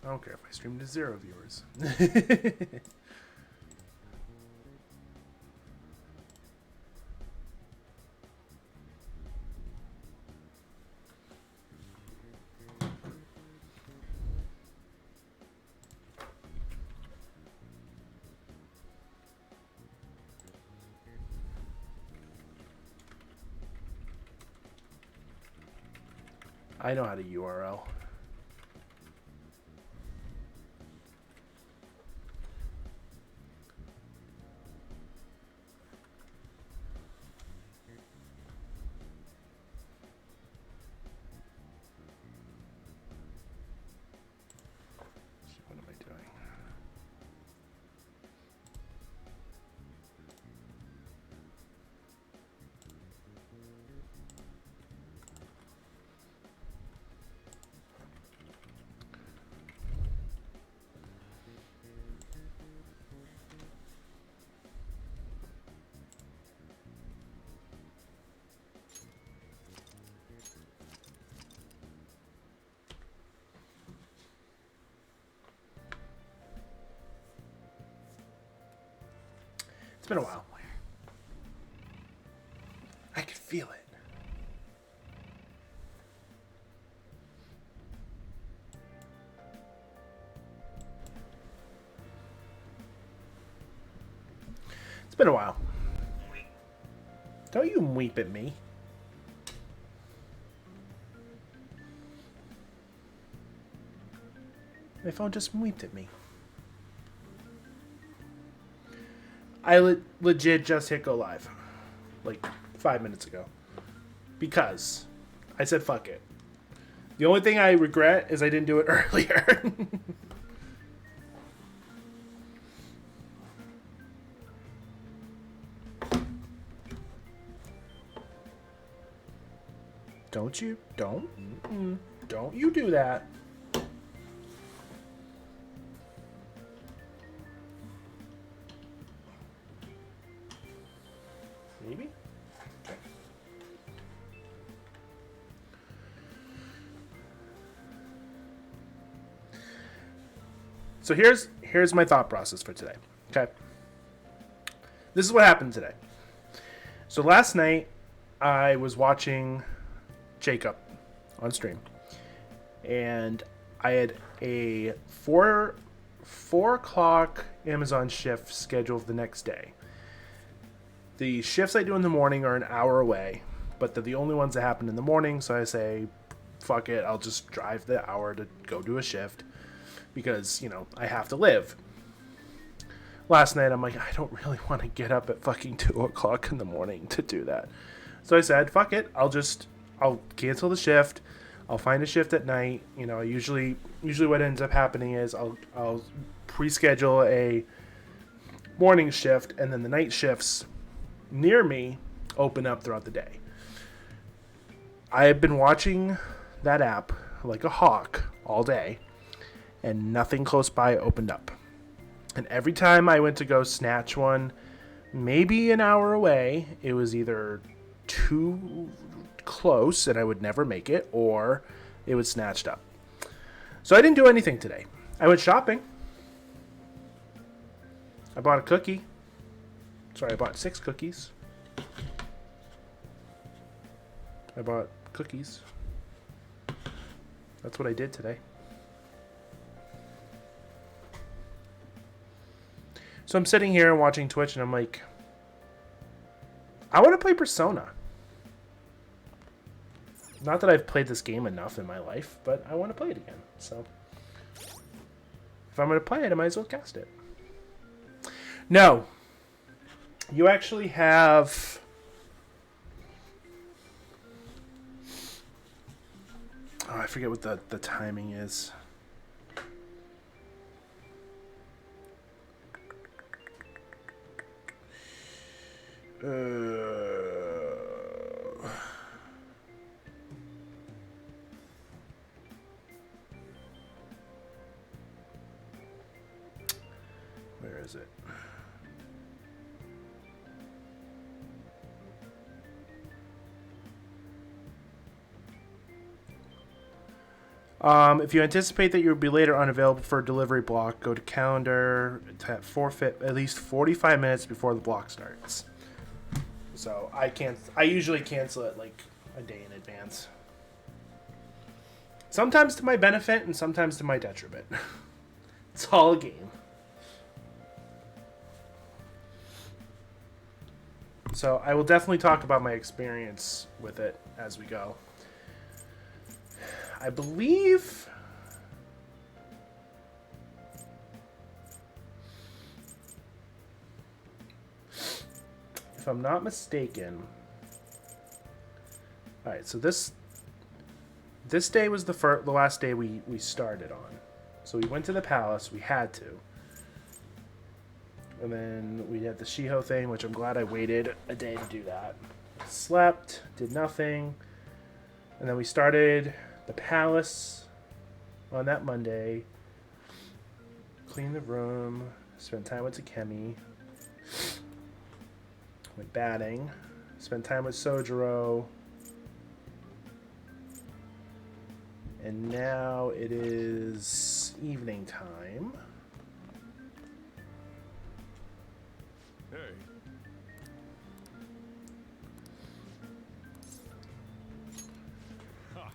I don't care if I stream to 0 viewers. I know how to URL. What am I doing? It's been a while. I can feel it. It's been a while. Don't you weep at me. My phone just weeped at me. I legit just hit go live. Like 5 minutes ago. Because I said fuck it. The only thing I regret is I didn't do it earlier. Don't you? Don't you do that. Maybe? So here's my thought process for today. Okay. This is what happened today. So last night I was watching Jacob on stream, and I had a 4 o'clock Amazon shift scheduled the next day. The shifts I do in the morning are an hour away, but they're the only ones that happen in the morning, so I say, fuck it, I'll just drive the hour to go do a shift, because, you know, I have to live. Last night, I'm like, I don't really want to get up at fucking 2 o'clock in the morning to do that. So I said, fuck it, I'll cancel the shift, I'll find a shift at night. You know, usually what ends up happening is I'll pre-schedule a morning shift, and then the night shifts near me open up throughout the day. I have been watching that app like a hawk all day, and nothing close by opened up. And every time I went to go snatch one, maybe an hour away, it was either too close and I would never make it, or it was snatched up. So I didn't do anything today. I went shopping. I bought a cookie. Sorry, I bought 6 cookies. I bought cookies. That's what I did today. So I'm sitting here and watching Twitch, and I'm like, I want to play Persona. Not that I've played this game enough in my life, but I want to play it again. So if I'm going to play it, I might as well cast it. No. You actually have... Oh, I forget what the timing is. Where is it? If you anticipate that you'll be late or unavailable for a delivery block, go to calendar to forfeit at least 45 minutes before the block starts. So I usually cancel it like a day in advance. Sometimes to my benefit and sometimes to my detriment. It's all a game. So I will definitely talk about my experience with it as we go. I believe if I'm not mistaken. All right, so this day was the last day we started on. So we went to the palace, we had to. And then we had the Shiho thing, which I'm glad I waited a day to do that. Slept, did nothing. And then we started the palace on that Monday. Cleaned the room, spent time with Takemi. Went batting, spent time with Sojiro. And now it is evening time.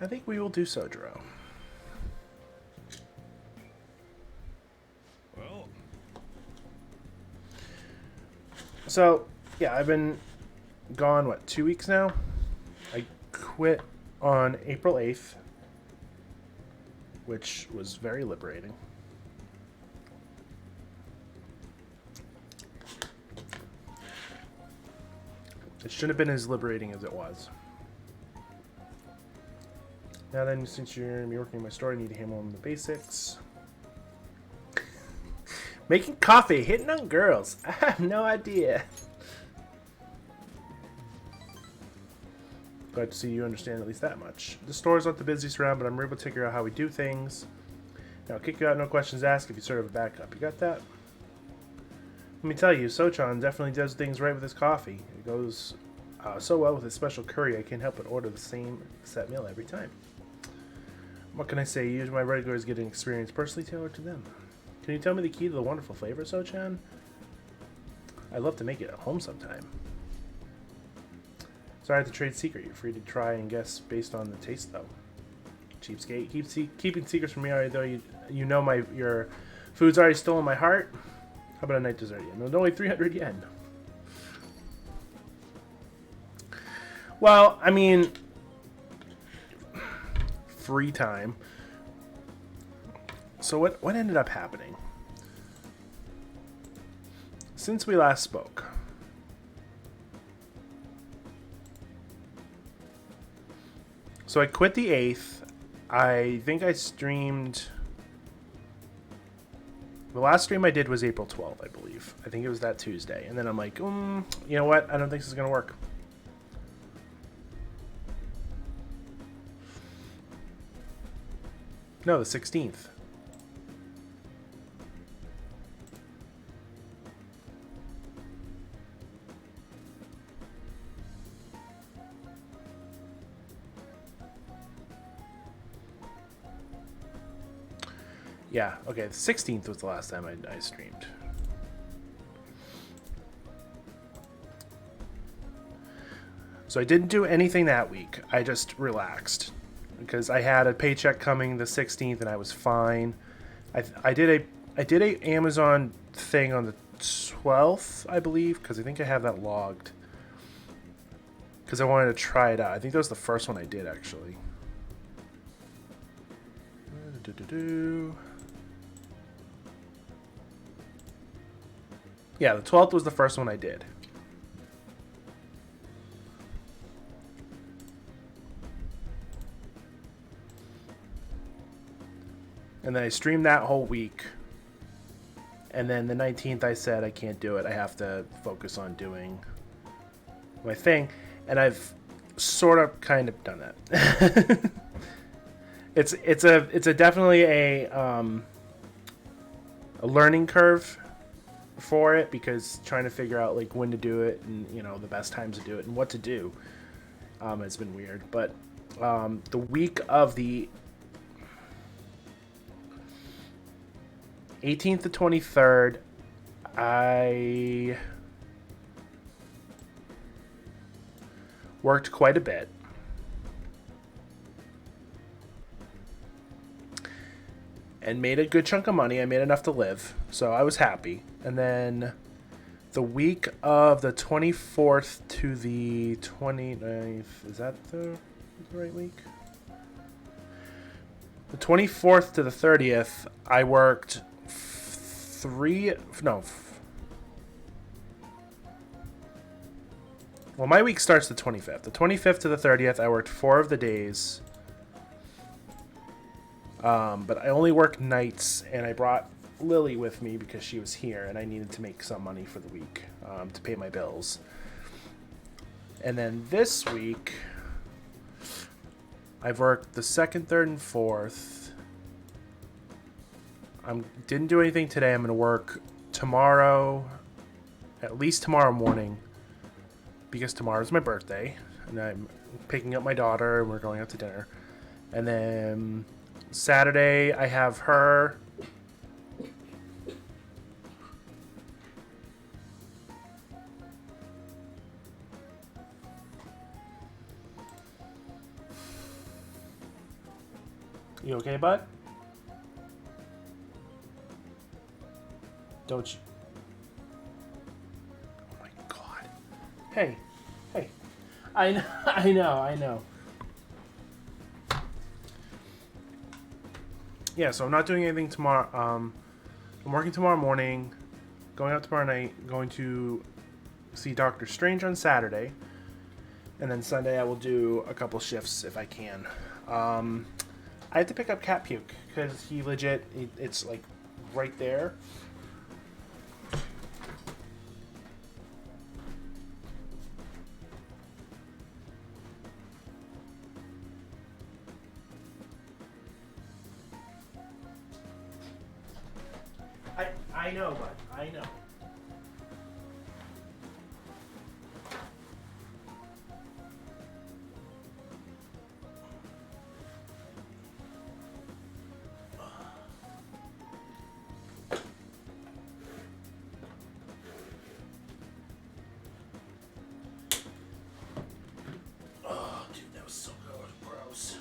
I think we will do Sojiro. Well. So, yeah, I've been gone, 2 weeks now? I quit on April 8th, which was very liberating. It shouldn't have been as liberating as it was. Now then, since you're going to be working in my store, I need to handle the basics. Making coffee, hitting on girls. I have no idea. Glad to see you understand at least that much. The store is not the busiest around, but I'm able to figure out how we do things. Now, I'll kick you out, no questions asked, if you sort of a backup. You got that? Let me tell you, Sochan definitely does things right with his coffee. It goes so well with his special curry, I can't help but order the same set meal every time. What can I say? Usually my regulars get an experience personally tailored to them. Can you tell me the key to the wonderful flavor, Sochan? I'd love to make it at home sometime. Sorry I have to trade secret. You're free to try and guess based on the taste, though. Cheapskate. Keeping secrets from me, although you know your food's already still in my heart. How about a night dessert yen? No, only 300 yen. Well, I mean, free time. So what ended up happening? Since we last spoke, so I quit the 8th. I think I streamed. The last stream I did was April 12th, I believe. I think it was that Tuesday. And then I'm like, you know what? I don't think this is going to work. No, the 16th. Yeah, okay, the 16th was the last time I streamed. So I didn't do anything that week. I just relaxed. Because I had a paycheck coming the 16th and I was fine. I did a Amazon thing on the 12th, I believe, because I think I have that logged. Because I wanted to try it out. I think that was the first one I did, actually. Yeah, the 12th was the first one I did. And then I streamed that whole week. And then the 19th I said I can't do it. I have to focus on doing my thing. And I've sort of kind of done that. it's a definitely a learning curve for it, because trying to figure out like when to do it and, you know, the best times to do it and what to do has been weird. But the week of the 18th to 23rd, I worked quite a bit. And made a good chunk of money. I made enough to live, so I was happy. And then the week of the 24th to the 29th, is that the right week? The 24th to the 30th, I worked well, my week starts the 25th. The 25th to the 30th, I worked 4 of the days. But I only work nights, and I brought Lily with me because she was here, and I needed to make some money for the week to pay my bills. And then this week, I've worked the 2nd, 3rd, and 4th. I didn't do anything today. I'm going to work tomorrow, at least tomorrow morning, because tomorrow's my birthday, and I'm picking up my daughter, and we're going out to dinner. And then Saturday, I have her. You okay, bud? Don't you? Oh my God. Hey. I know. Yeah, so I'm not doing anything tomorrow. I'm working tomorrow morning, going out tomorrow night, going to see Doctor Strange on Saturday, and then Sunday I will do a couple shifts if I can. I have to pick up cat puke because he legit, it's like right there. I know, bud. I know. Oh, dude, that was so gross.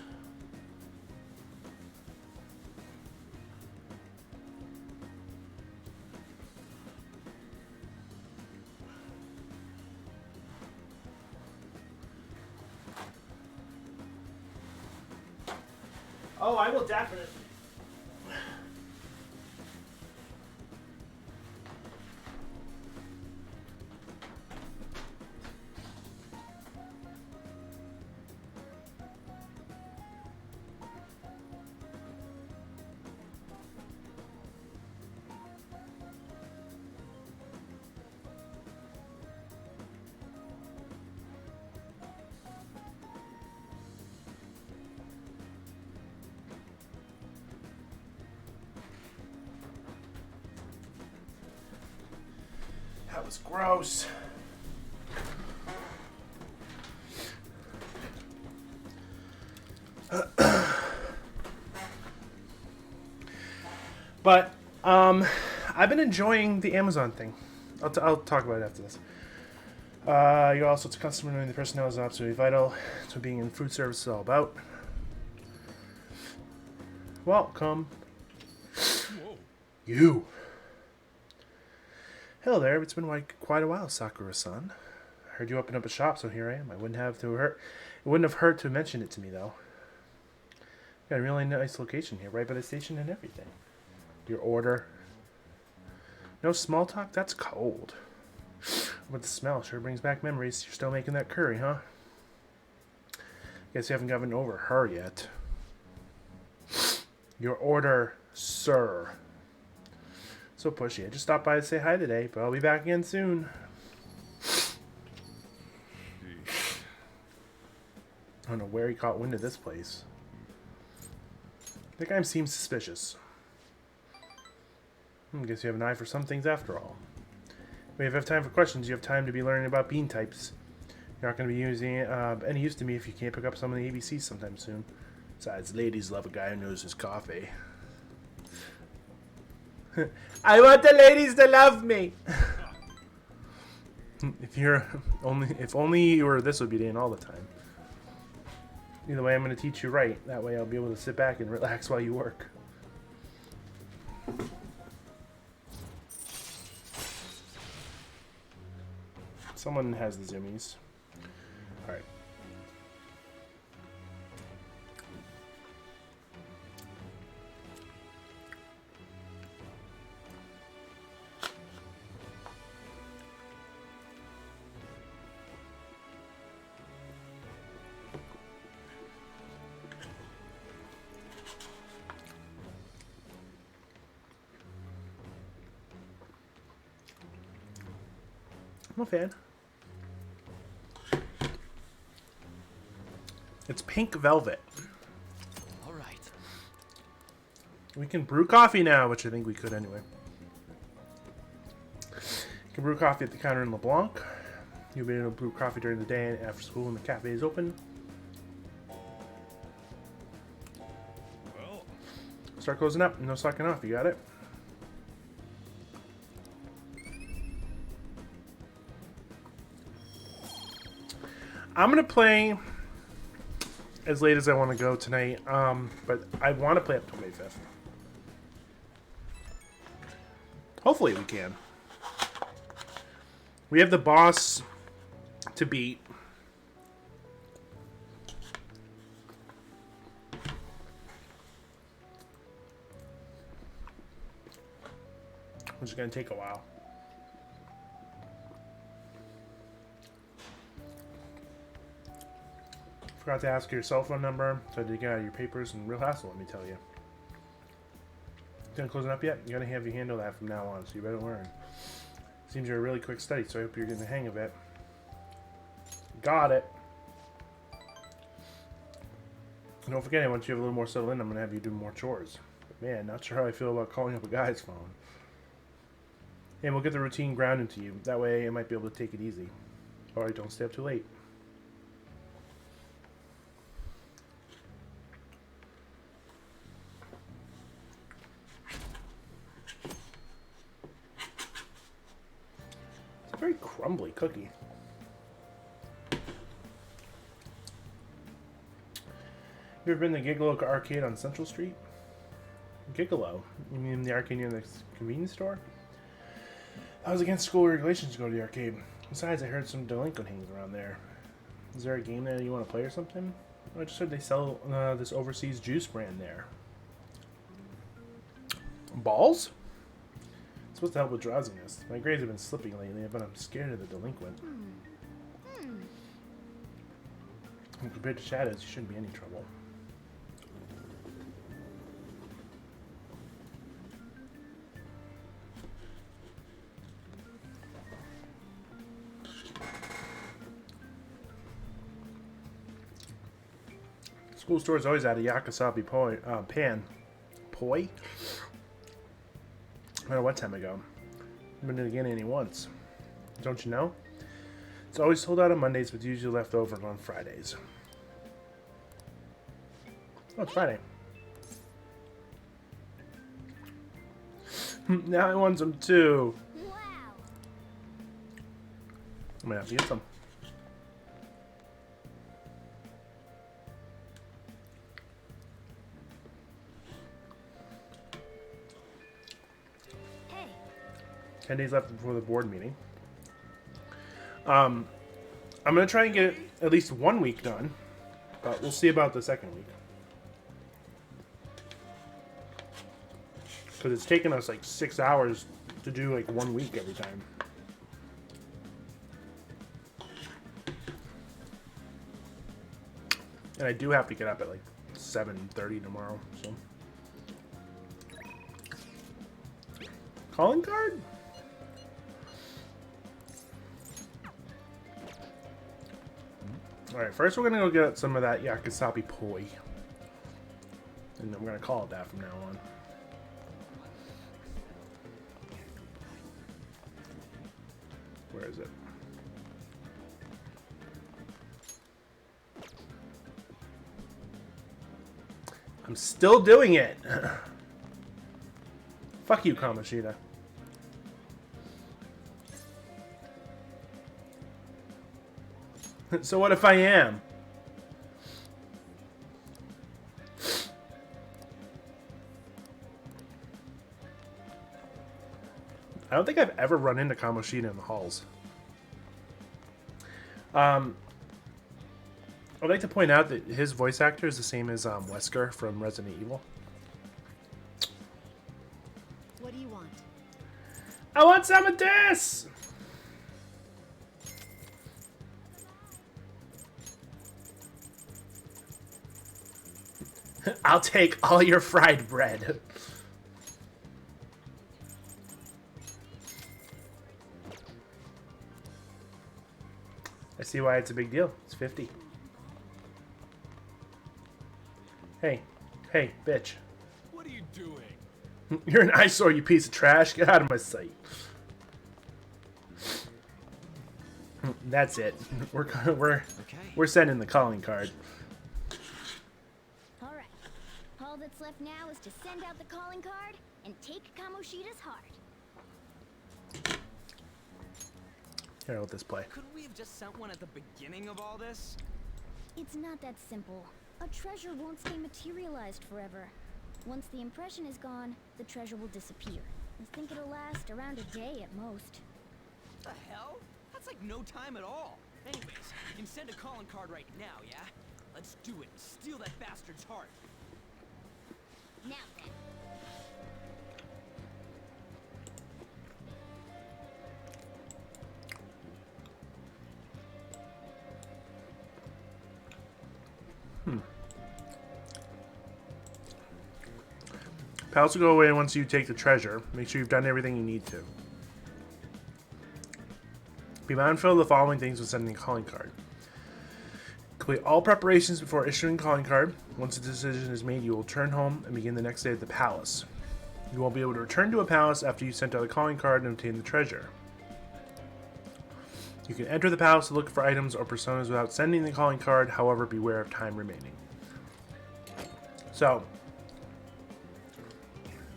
Oh, I will definitely. That was gross. But I've been enjoying the Amazon thing. I'll talk about it after this. You're also a customer knowing the personnel is absolutely vital. That's what being in food service is all about. Welcome. Whoa. You. Hello there. It's been quite a while, Sakura-san. I heard you opened up a shop, so here I am. It wouldn't have hurt to mention it to me, though. Got a really nice location here, right by the station and everything. Your order. No small talk? That's cold. But the smell sure brings back memories. You're still making that curry, huh? Guess you haven't gotten over her yet. Your order, sir. So pushy. I just stopped by to say hi today, but I'll be back again soon. I don't know where he caught wind of this place. That guy seems suspicious. Guess you have an eye for some things after all. When you have time for questions, you have time to be learning about bean types. You're not going to be using any use to me if you can't pick up some of the ABCs sometime soon. Besides, ladies love a guy who knows his coffee. I want the ladies to love me. If only you were this obedient all the time. Either way, I'm going to teach you right. That way I'll be able to sit back and relax while you work. Someone has the zoomies. Alright. I'm a fan. It's pink velvet. All right. We can brew coffee now, which I think we could anyway. You can brew coffee at the counter in LeBlanc. You'll be able to brew coffee during the day and after school when the cafe is open. Well, Start closing up. No slacking off. You got it? I'm going to play as late as I want to go tonight, but I want to play up till May 5th. Hopefully we can. We have the boss to beat. Which is going to take a while. Forgot to ask your cell phone number, so I had to get out your papers and real hassle, let me tell you. Gonna close it up yet? You gotta have you handle that from now on, so you better learn. Seems you're a really quick study, so I hope you're getting the hang of it. Got it. And don't forget, once you have a little more settled in, I'm gonna have you do more chores. But man, not sure how I feel about calling up a guy's phone. And we'll get the routine ground into you. That way I might be able to take it easy. Alright, don't stay up too late. Very crumbly cookie. You ever been to Gigolo Arcade on Central Street? Gigolo? You mean the arcade near the convenience store? I was against school regulations to go to the arcade. Besides, I heard some delinquent hangs around there. Is there a game there you want to play or something? I just heard they sell this overseas juice brand there. Balls? It's supposed to help with drowsiness. My grades have been slipping lately, but I'm scared of the delinquent. And compared to shadows, you shouldn't be any trouble. School store's always out of yakisobe pan. Poi? No matter what time I go. I've been to the Guinea once. Don't you know? It's always sold out on Mondays, but usually left over on Fridays. Oh, it's Friday. Now I want some too. Wow. I'm gonna have to get some. Hey. 10 days left before the board meeting. I'm gonna try and get at least 1 week done, but we'll see about the second week. Because it's taken us like 6 hours to do like 1 week every time. And I do have to get up at like 7:30 tomorrow, so. Calling card? Alright, first we're gonna go get some of that yakisobe poi. And I'm gonna call it that from now on. Where is it? I'm still doing it! Fuck you, Kamoshida. So what if I am? I don't think I've ever run into Kamoshida in the halls. I'd like to point out that his voice actor is the same as Wesker from Resident Evil. What do you want? I want some of this! I'll take all your fried bread. I see why it's a big deal. It's 50. Hey. Hey, bitch. What are you doing? You're an eyesore, you piece of trash. Get out of my sight. That's it. We're sending the calling card. All right. All that's left now is to send out the calling card and take Kamoshida's heart. Here, I'll let this play. Couldn't we have just sent one at the beginning of all this? It's not that simple. A treasure won't stay materialized forever. Once the impression is gone, the treasure will disappear. I think it'll last around a day at most. The hell? That's like no time at all. Anyways, we can send a calling card right now, yeah? Let's do it. Steal that bastard's heart. Now then. Pals will go away once you take the treasure. Make sure you've done everything you need to. Be mindful of the following things when sending a calling card. Complete all preparations before issuing a calling card. Once a decision is made, you will return home and begin the next day at the palace. You won't be able to return to a palace after you sent out a calling card and obtain the treasure. You can enter the palace to look for items or personas without sending the calling card, however, beware of time remaining. So,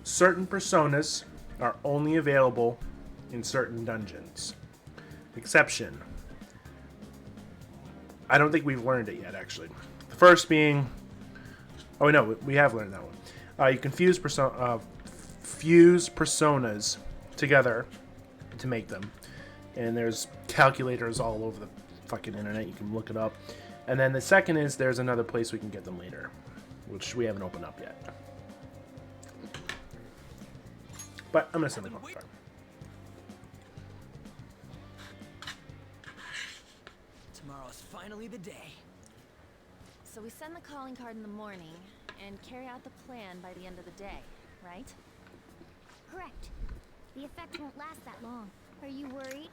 certain personas are only available in certain dungeons. Exception. I don't think we've learned it yet, actually. The first being... Oh, no, we have learned that one. You can fuse personas together to make them. And there's calculators all over the fucking internet. You can look it up. And then the second is there's another place we can get them later, which we haven't opened up yet. But I'm going to send the calling card. Tomorrow's finally the day. So we send the calling card in the morning and carry out the plan by the end of the day, right? Correct. The effect won't last that long. Are you worried?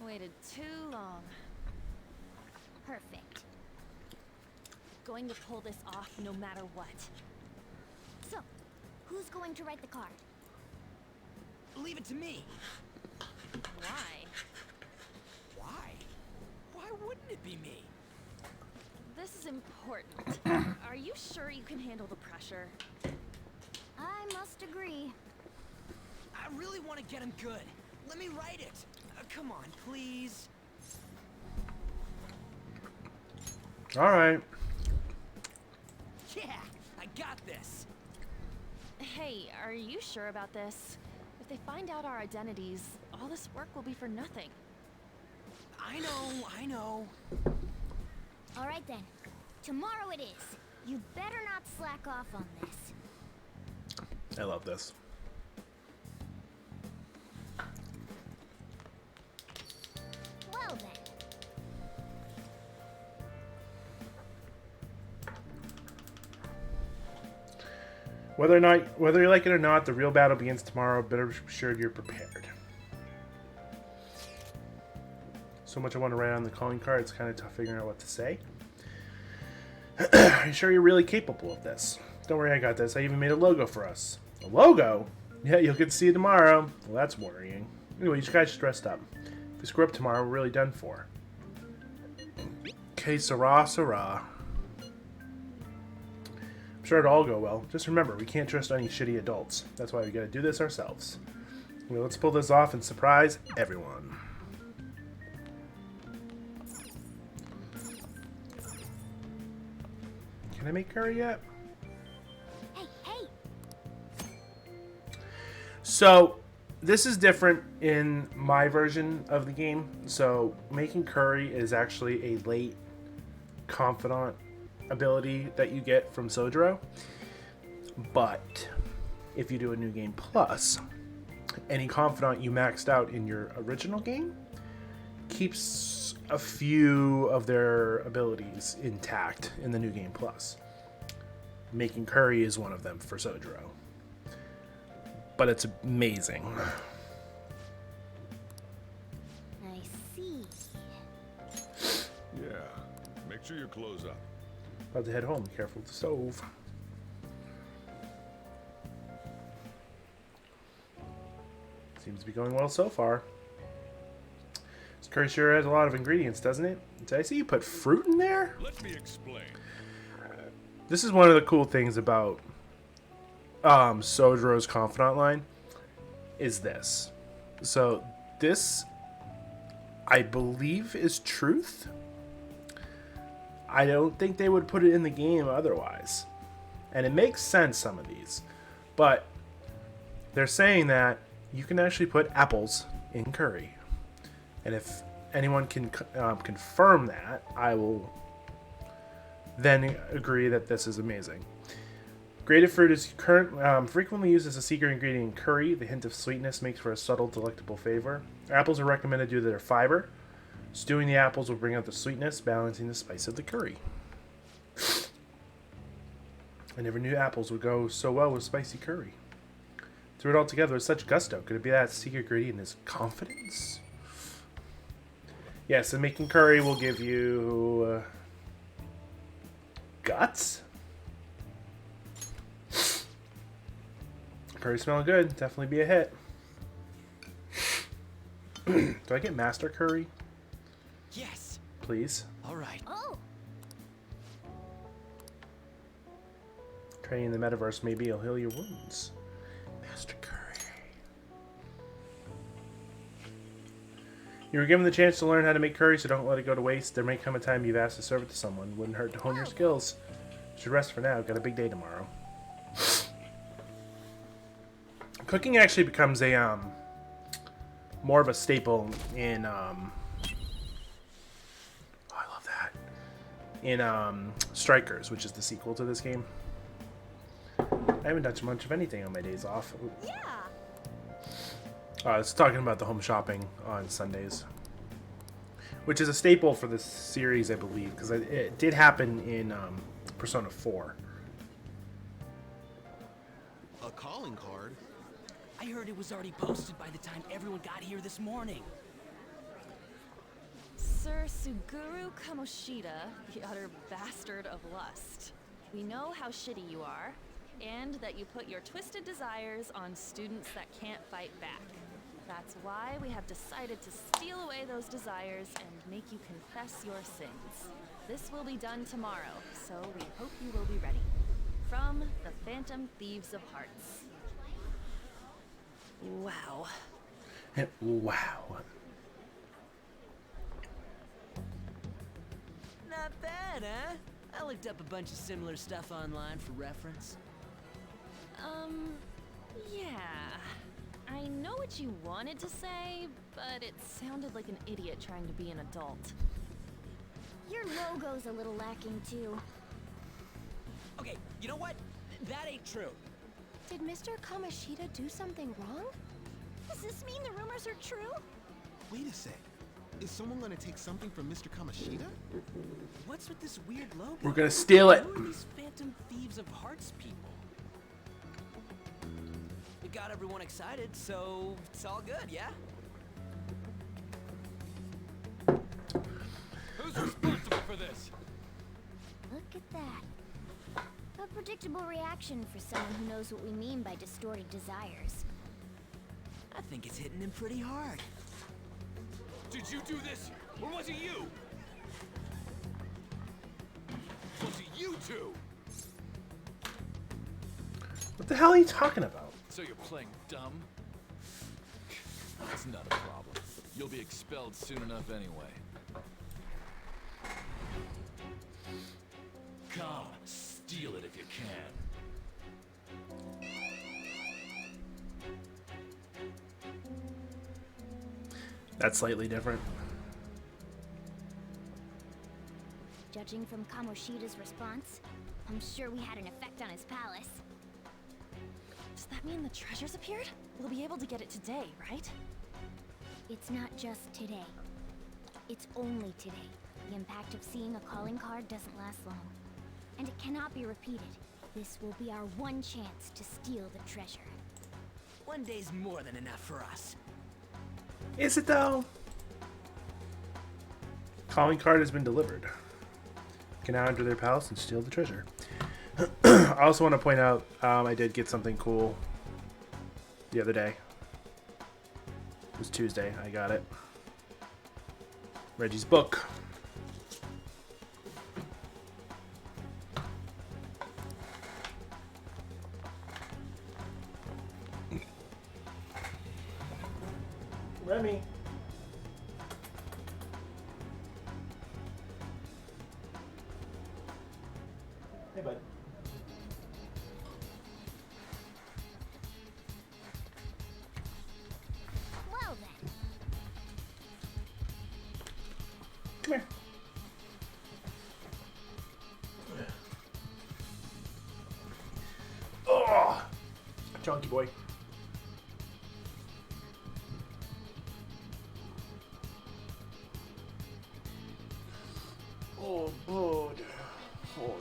Waited too long. Perfect. Going to pull this off no matter what. So, who's going to write the card? Leave it to me. Why? Why? Why wouldn't it be me? This is important. Are you sure you can handle the pressure? I must agree. I really want to get him good. Let me write it. Come on, please. All right. Yeah, I got this. Hey, are you sure about this? If they find out our identities, all this work will be for nothing. I know. All right then. Tomorrow it is. You better not slack off on this. I love this. Well then. Whether you like it or not, the real battle begins tomorrow. Better be sure you're prepared. So much I want to write on the calling card. It's kind of tough figuring out what to say. Are you sure you're really capable of this? Don't worry, I got this. I even made a logo for us. A logo? Yeah, you'll get to see it tomorrow. Well, that's worrying. Anyway, you guys dressed up. If we screw up tomorrow, we're really done for. Okay, Sarah. I'm sure it'll all go well. Just remember, we can't trust any shitty adults. That's why we gotta do this ourselves. Well, let's pull this off and surprise everyone. Can I make curry yet? Hey, hey! So, this is different in my version of the game. So, making curry is actually a late confidant ability that you get from Sojiro. But, if you do a New Game Plus, any confidant you maxed out in your original game keeps a few of their abilities intact in the New Game Plus. Making curry is one of them for Sojiro. But it's amazing. I see. Yeah, make sure you close up. About to head home. Careful with the stove. Seems to be going well so far. This curry sure has a lot of ingredients, doesn't it? Did I see you put fruit in there? Let me explain. This is one of the cool things about Sojiro's confidant line is this. So this, I believe, is truth. I don't think they would put it in the game otherwise. And it makes sense, some of these. But they're saying that you can actually put apples in curry. And if anyone can confirm that, I will then agree that this is amazing. Grated fruit is frequently used as a secret ingredient in curry. The hint of sweetness makes for a subtle, delectable flavor. Apples are recommended due to their fiber. Stewing the apples will bring out the sweetness, balancing the spice of the curry. I never knew apples would go so well with spicy curry. Threw it all together with such gusto. Could it be that secret ingredient is confidence? Yes, and making curry will give you guts. Curry smelling good. Definitely be a hit. Do I get master curry, Yes. please? All right. Oh! Training in the metaverse, maybe it'll heal your wounds. Master curry. You were given the chance to learn how to make curry, so don't let it go to waste. There may come a time you've asked to serve it to someone. Wouldn't hurt to hone your skills. Should rest for now. Got a big day tomorrow. Cooking actually becomes a more of a staple in I love that. In Strikers, which is the sequel to this game. I haven't done much of anything on my days off. Yeah! It's talking about the home shopping on Sundays, which is a staple for this series, I believe, because it did happen in Persona 4. A calling card? I heard it was already posted by the time everyone got here this morning. Sir Suguru Kamoshida, the utter bastard of lust. We know how shitty you are, and that you put your twisted desires on students that can't fight back. That's why we have decided to steal away those desires and make you confess your sins. This will be done tomorrow, so we hope you will be ready. From the Phantom Thieves of Hearts. Wow. Wow. Not bad, huh? I looked up a bunch of similar stuff online for reference. Yeah. I know what you wanted to say, but it sounded like an idiot trying to be an adult. Your logo's a little lacking, too. Okay, you know what? That ain't true. Did Mr. Kamoshida do something wrong? Does this mean the rumors are true? Wait a sec. Is someone gonna take something from Mr. Kamoshida? What's with this weird logo? We're gonna steal it. Who are these Phantom Thieves of Hearts people? We got everyone excited, so it's all good, yeah? Who's responsible for this? Look at that. A predictable reaction for someone who knows what we mean by distorted desires. I think it's hitting him pretty hard. Did you do this, or was it you? Was it you two? the hell are you talking about? So you're playing dumb? That's not a problem. You'll be expelled soon enough anyway. Come, steal it if you can. That's slightly different. Judging from Kamoshida's response, I'm sure we had an effect on his palace. Does that mean the treasure's appeared? We'll be able to get it today, right? It's not just today. It's only today. The impact of seeing a calling card doesn't last long. And it cannot be repeated. This will be our one chance to steal the treasure. One day's more than enough for us. Is it though? Calling card has been delivered. You can now enter their palace and steal the treasure. I also want to point out I did get something cool the other day. It was Tuesday. I got it. Reggie's book. Remy. Hey, bud. Well then. Come here. Oh, chunky boy. Oh, bud. Oh.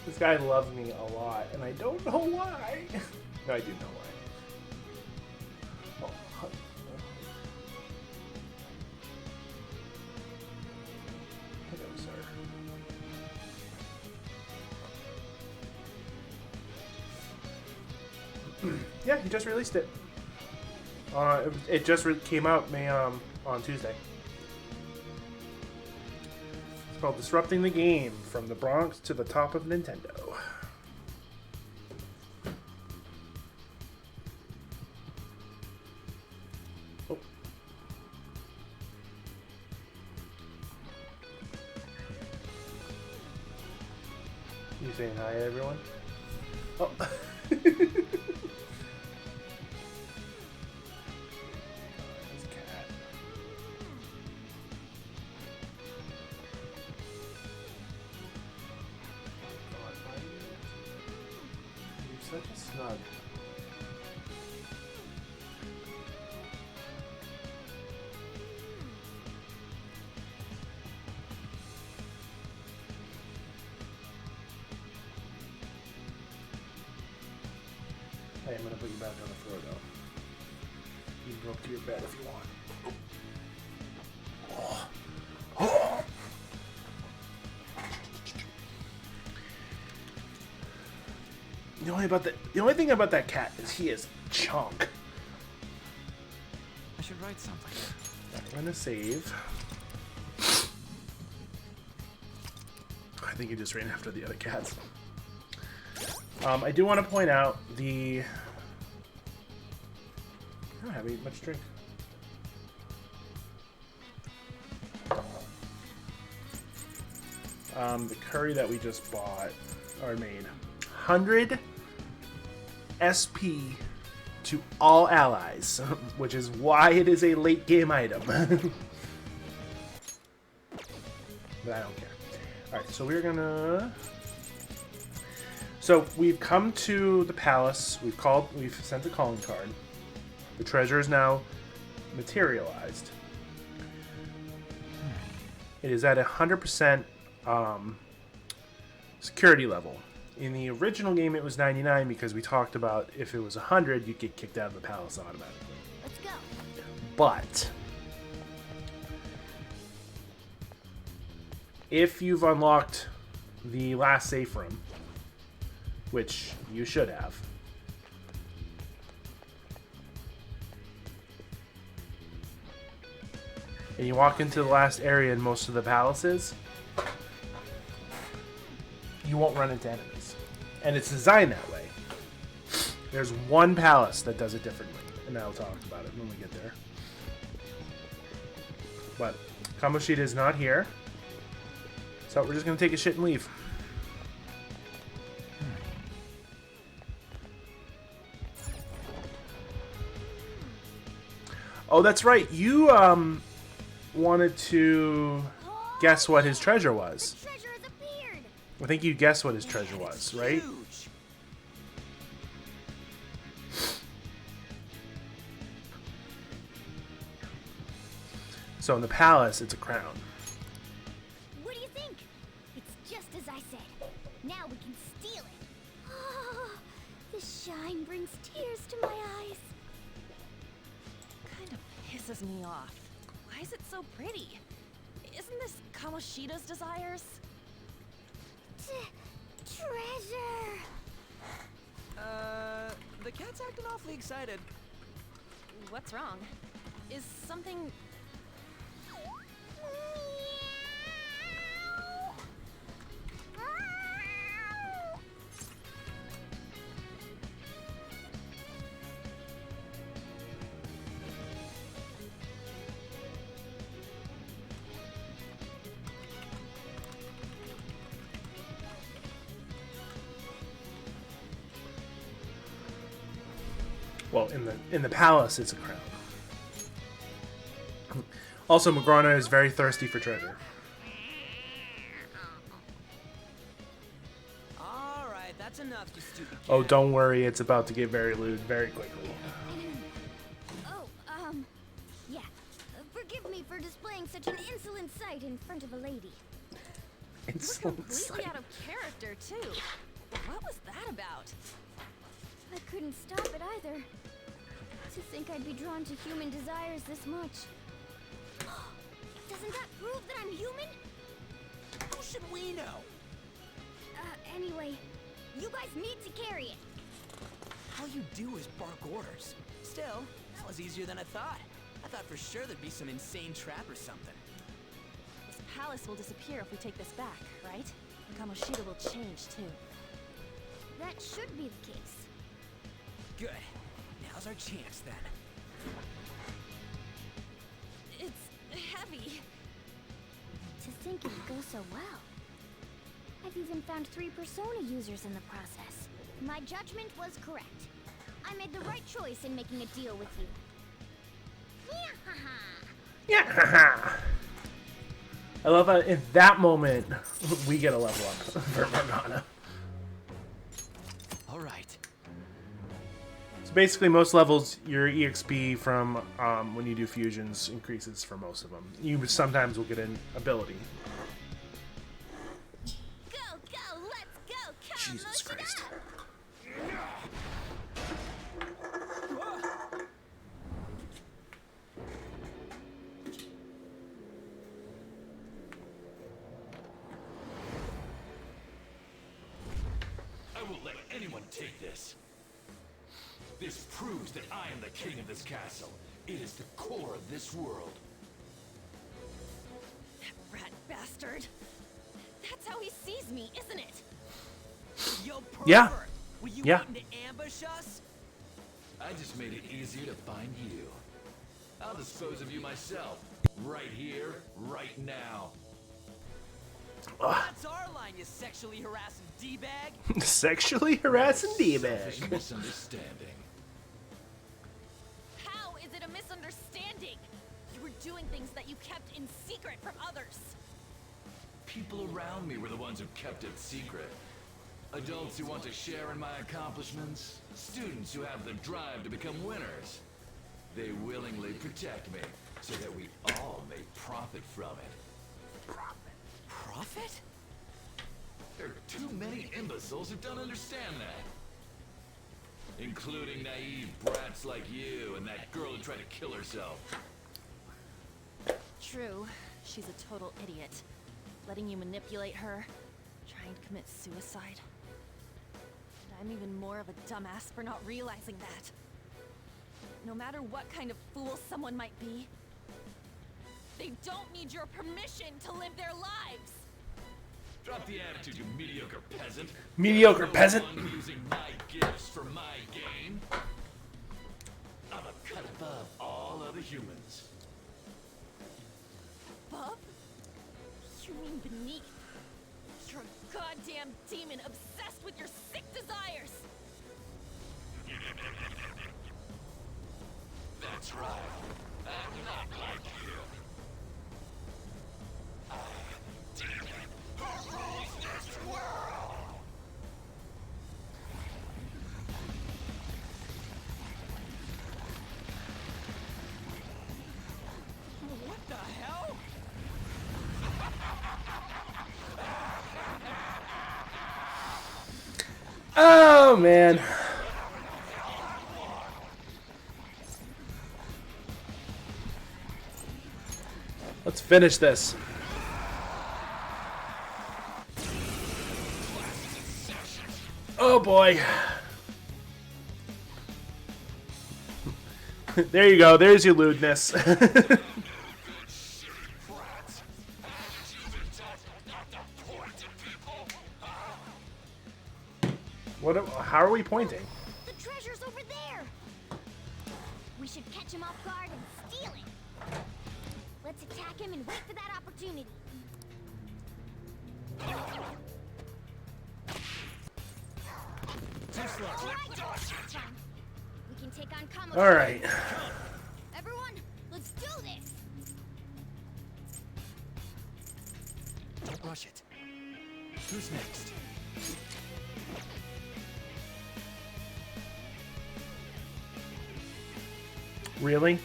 This guy loves me a lot, and I don't know why. No, I do know why. Oh, hello, sir. Yeah, he just released it. It just came out on Tuesday. It's called Disrupting the Game, From the Bronx to the Top of Nintendo. Oh. You saying hi, everyone? Oh. Such a snug. Hey, I'm gonna put you back on the floor though. You can go up to your bed if you want. Oh. Oh. The only thing about that cat is he is chunk. I should write something. I'm gonna save. I think he just ran after the other cats. I do want to point out I don't have any much drink. The curry that we just bought or made. 100 SP to all allies, which is why it is a late game item. But I don't care. Alright, so we're gonna... So we've come to the palace, we've sent the calling card. The treasure is now materialized. It is at 100% security level. In the original game, it was 99 because we talked about if it was 100, you'd get kicked out of the palace automatically. Let's go. But if you've unlocked the last safe room, which you should have. And you walk into the last area in most of the palaces, you won't run into enemies. And it's designed that way. There's one palace that does it differently, and I'll talk about it when we get there. But Kamoshida is not here, so we're just going to take a shit and leave. Oh, that's right. You wanted to guess what his treasure was. The treasure has appeared. I think you guessed what his treasure was, right? Huge. So in the palace, it's a crown. What do you think? It's just as I said. Now we can steal it. Oh, the shine brings tears to my eyes. Kind of pisses me off. Why is it so pretty? Isn't this Kamoshida's desires? Treasure! The cat's acting awfully excited. What's wrong? Is something... Well, in the palace, it's a crown. Also, Magrana is very thirsty for treasure. All right, that's enough, you stupid cat. Oh, don't worry, it's about to get very lewd very quickly. Oh, yeah. Forgive me for displaying such an insolent sight in front of a lady. It's You're completely out of character, too. What was that about? I couldn't stop it either. To think I'd be drawn to human desires this much. Doesn't that prove that I'm human? How should we know? Anyway, you guys need to carry it. All you do is bark orders. Still, that was easier than I thought. I thought for sure there'd be some insane trap or something. This palace will disappear if we take this back, right? And Kamoshida will change, too. That should be the case. Good. Now's our chance, then. It's heavy. To think it would go so well. I've even found 3 persona users in the process. My judgment was correct. I made the right choice in making a deal with you. Yeah. I love that in that moment we get a level up for Magrana. All right. So basically, most levels, your EXP from when you do fusions increases for most of them. You sometimes will get an ability. Go, let's go, Jesus Christ. I won't let anyone take this. This proves that I am the king of this castle. It is the core of this world. That rat bastard. That's how he sees me, isn't it? Yo, pervert! Yeah. Were you Yeah. waiting to ambush us? I just made it easier to find you. I'll dispose of you myself. Right here, right now. That's our line, you sexually harassing D-bag. Sexually harassing Selfish D-bag. misunderstanding. How is it a misunderstanding? You were doing things that you kept in secret from others. People around me were the ones who kept it secret. Adults who want to share in my accomplishments. Students who have the drive to become winners. They willingly protect me so that we all may profit from it. Profit? There are too many imbeciles who don't understand that. Including naive brats like you and that girl who tried to kill herself. True, she's a total idiot. Letting you manipulate her, trying to commit suicide. I'm even more of a dumbass for not realizing that. No matter what kind of fool someone might be, they don't need your permission to live their lives. Drop the attitude, you mediocre peasant. Mediocre peasant. No one using my gifts for my gain. I'm a cut above all other humans. Above? You mean beneath? You're a goddamn demon obsessed with your sick desires! That's right. I'm not like you. I'm a demon who rules this world. What the hell? Oh man. Let's finish this. Oh boy. There you go. There's your lewdness. What? How are we pointing? The treasure's over there! We should catch him off guard and steal it. Let's attack him and wait for that opportunity. Alright, we can take on Kamoshida. All right. Everyone, let's do this! Don't rush it. Who's next? Really?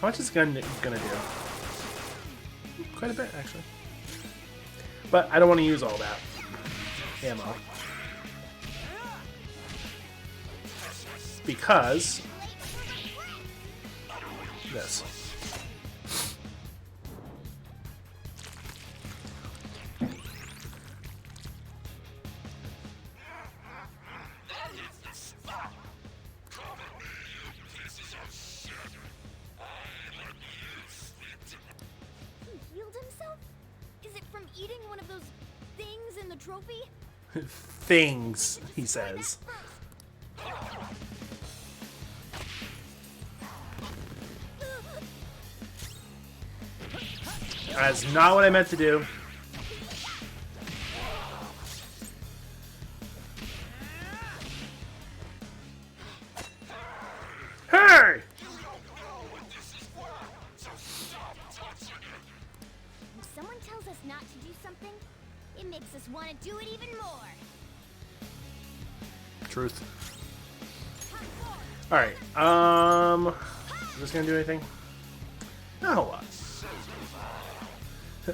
How much is gonna do? Quite a bit, actually. But I don't want to use all that ammo. Because this. He healed himself? Is it from eating one of those things in the trophy? Things, he says. That's not what I meant to do. Hey! When someone tells us not to do something, it makes us want to do it even more. Truth. Alright, is this gonna do anything? Not a whole lot.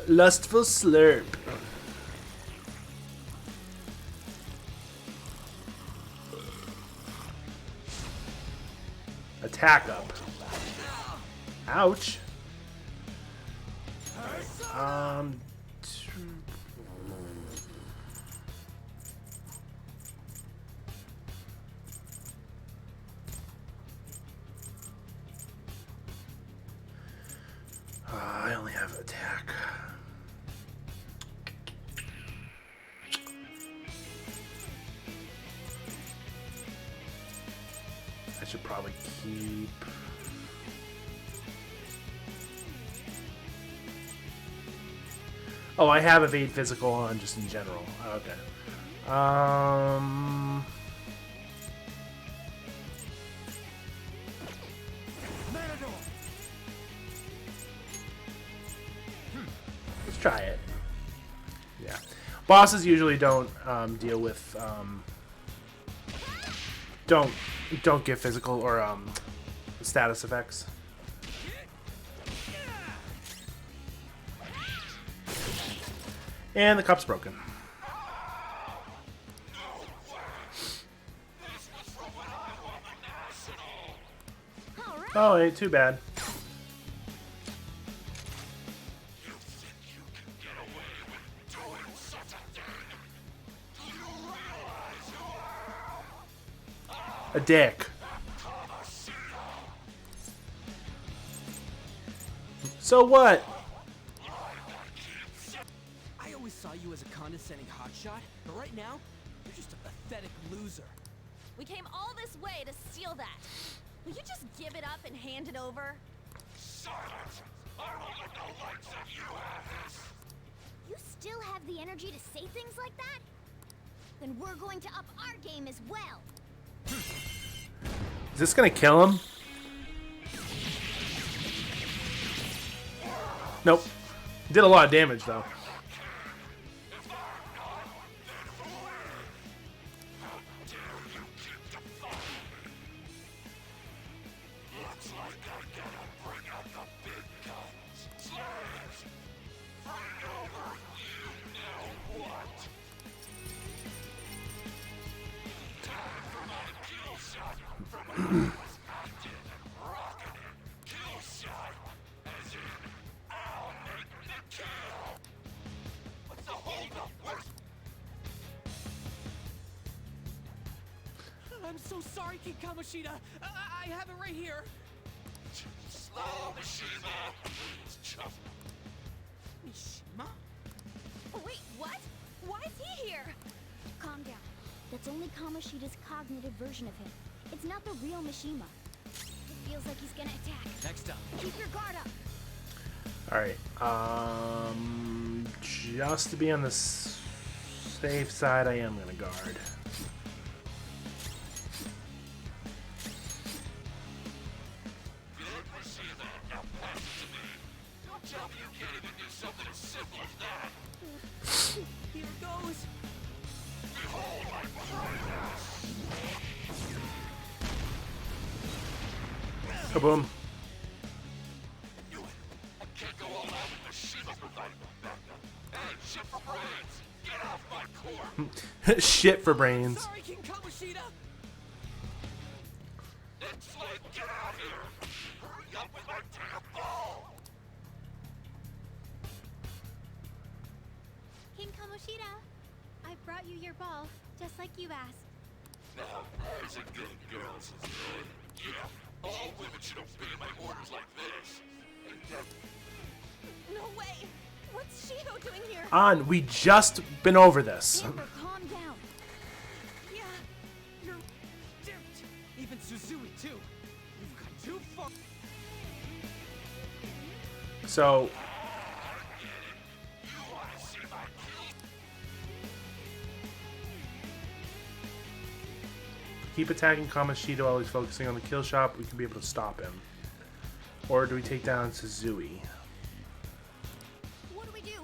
Lustful slurp. Attack up. Ouch. Alright, I only have attack. I should probably keep. Oh, I have evade physical on just in general. Okay. Let's try it. Yeah. Bosses usually don't deal with don't get physical or status effects. And the cup's broken. Oh, ain't too bad. a dick. So what? I always saw you as a condescending hotshot, but right now, you're just a pathetic loser. We came all this way to steal that. Will you just give it up and hand it over? Silence! I don't let the likes of you have this! You still have the energy to say things like that? Then we're going to up our game as well. Is this gonna kill him? Nope. Did a lot of damage though. I'm so sorry, King Kamoshida. I have it right here. Slow, Mishima! Mishima? Oh, wait, what? Why is he here? Calm down. That's only Kamoshida's cognitive version of him. It's not the real Mishima. It feels like he's gonna attack. Next up. Keep your guard up. Alright, just to be on the safe side, I am gonna guard. Here it goes. Kaboom. Can't go all out with Mishima without backup. Hey, shit for brains! Get off my core! Shit for brains. Sorry, King Kamoshida. Flame, get out here! Hurry up with my damn ball! King Kamoshida, I brought you your ball, just like you asked. Now, there's a good girl, says yeah, all women should obey my orders like this. No way! What's Shiho doing here? On, we just been over this. Amber, calm down. Yeah, you're dipped. Even Suzui, too. You've gone too far. So, keep attacking Kamoshida while he's focusing on the kill shop. We can be able to stop him. Or do we take down Suzui? What do we do?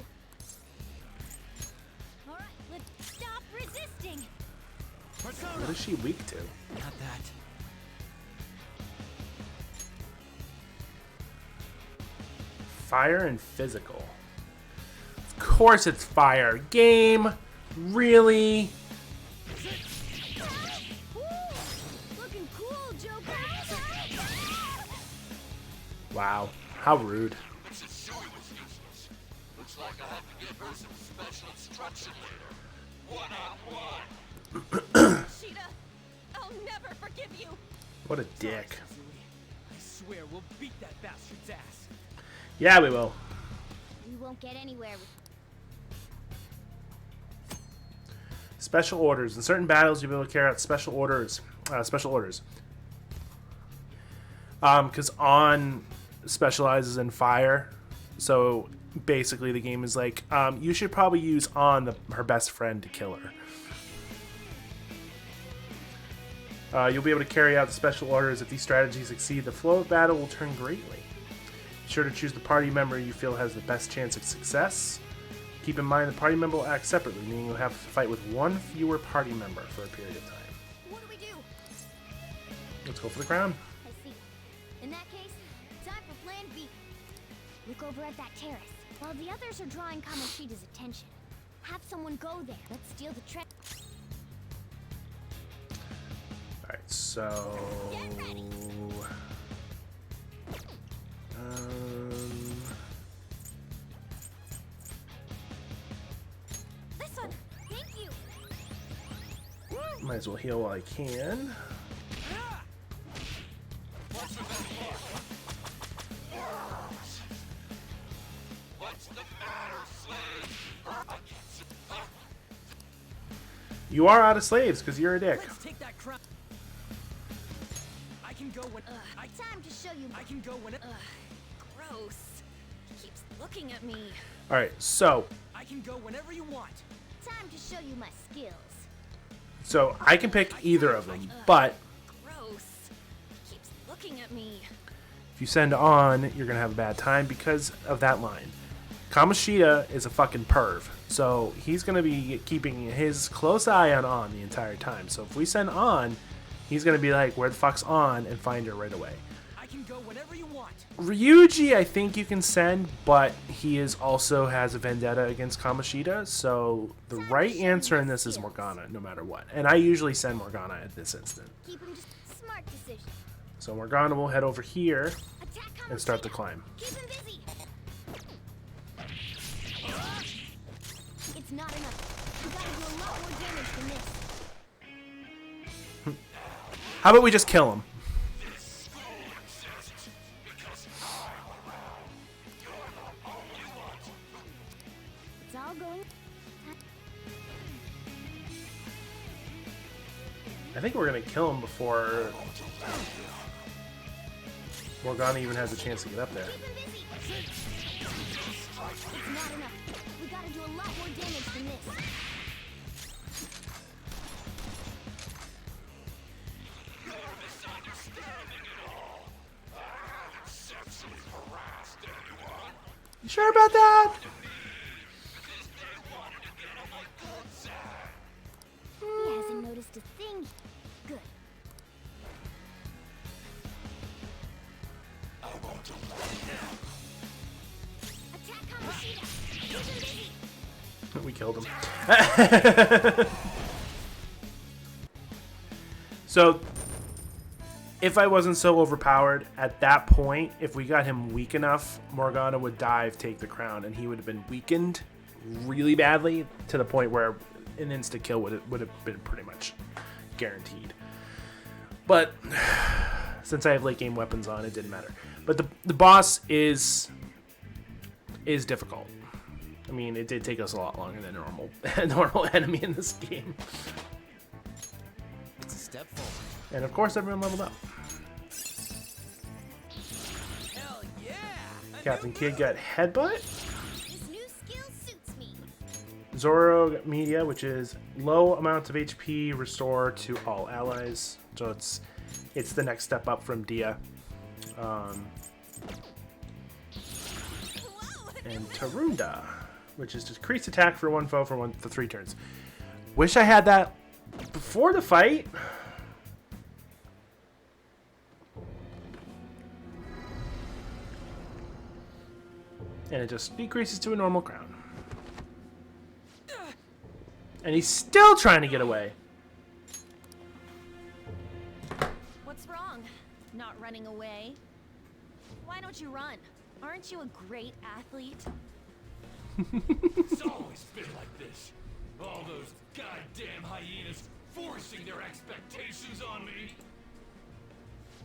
All right, let's stop resisting. What is she weak to? Not that. Fire and physical. Of course it's fire. Game? Really? Looking cool, Joker. Wow. How rude. Suzui was useless. Looks like I have to give her some special instruction later. One-on-one. Shida, I'll never forgive you. What a dick. Suzui, I swear we'll beat that bastard's ass. Yeah, we will. We won't get anywhere with Special orders. In certain battles, you'll be able to carry out special orders. Because On specializes in fire. So basically the game is like, you should probably use On, her best friend, to kill her. You'll be able to carry out the special orders. If these strategies succeed, the flow of battle will turn greatly. Be sure to choose the party member you feel has the best chance of success. Keep in mind the party member will act separately, meaning you'll have to fight with one fewer party member for a period of time. What do we do? Let's go for the crown. I see. In that case, time for plan B. Look over at that terrace. While the others are drawing Kamoshida's attention, have someone go there. Let's steal the treasure. Alright, so... Get ready. This one. Thank you. Might as well heal while I can. You are out of slaves because you're a dick. Let's take that crown. I can go when Time to show you. I can go when Gross. He keeps looking at me. All right, so I can go whenever you want. Time to show you my skills. I can pick either of them, but Gross. He keeps looking at me. if you send on, you're gonna have a bad time because of that line. Kamoshida is a fucking perv, so he's gonna be keeping his close eye on the entire time. So if we send on, he's gonna be like, "Where the fuck's on?" and find her right away. I can go whenever you want. Ryuji, I think you can send, but he is also has a vendetta against Kamoshida, so the right answer in this is Morgana, no matter what. And I usually send Morgana at this instant. Keep him smart decision. So Morgana will head over here Attack and start the Kamoshida. climb. Keep him busy. It's not enough. You gotta do a lot more damage than this. How about we just kill him? It's all going. I think we're gonna kill him before Morgana even has a chance to get up there. Keep him busy. It's not enough. We gotta do a lot more damage than this. You sure about that? He hasn't noticed a thing. Good. Attack Kamoshida. Keep him busy. We killed him. So, if I wasn't so overpowered, at that point, if we got him weak enough, Morgana would dive, take the crown, and he would have been weakened really badly to the point where an insta-kill would have been pretty much guaranteed. But, since I have late game weapons on, it didn't matter. But the boss is difficult. I mean, it did take us a lot longer than a normal enemy in this game. It's a step forward. And of course, everyone leveled up. Hell yeah! Captain Kid got headbutt. This new skill suits me. Zoro got media, which is low amounts of HP restore to all allies. So it's the next step up from Dia. And Tarunda, which is decreased attack for one foe for 3 turns. Wish I had that before the fight. And it just decreases to a normal crown. And he's still trying to get away. What's wrong? Not running away? Why don't you run? Aren't you a great athlete? It's always been like this. All those goddamn hyenas forcing their expectations on me.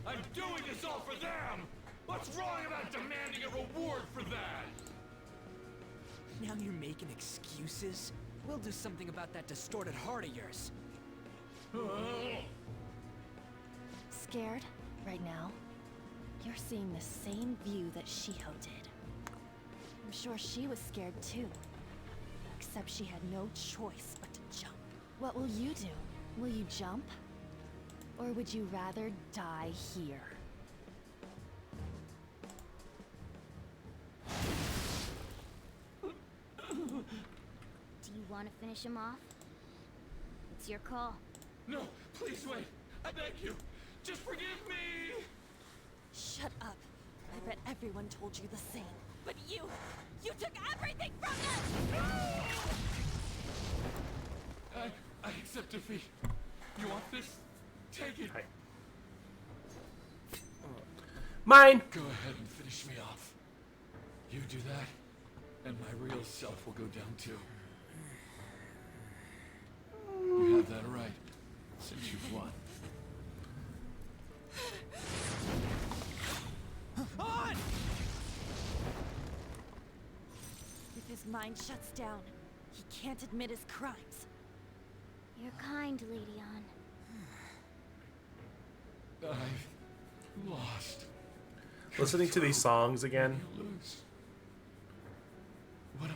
I'm doing this all for them. What's wrong about demanding a reward for that? Now you're making excuses? We'll do something about that distorted heart of yours. Scared? Right now? You're seeing the same view that Shiho did. I'm sure she was scared too. Except she had no choice but to jump. What will you do? Will you jump? Or would you rather die here? Do you want to finish him off? It's your call. No, please wait. I beg you. Just forgive me. Shut up. I bet everyone told you the same. But you took everything from them! I accept defeat. You want this? Take it. Hi. Mine. Go ahead and finish me off. You do that, and my real self will go down too. You have that right, since you've won. mind shuts down. He can't admit his crimes. You're kind, Lady An. I've lost. Listening to these songs again. Lose. What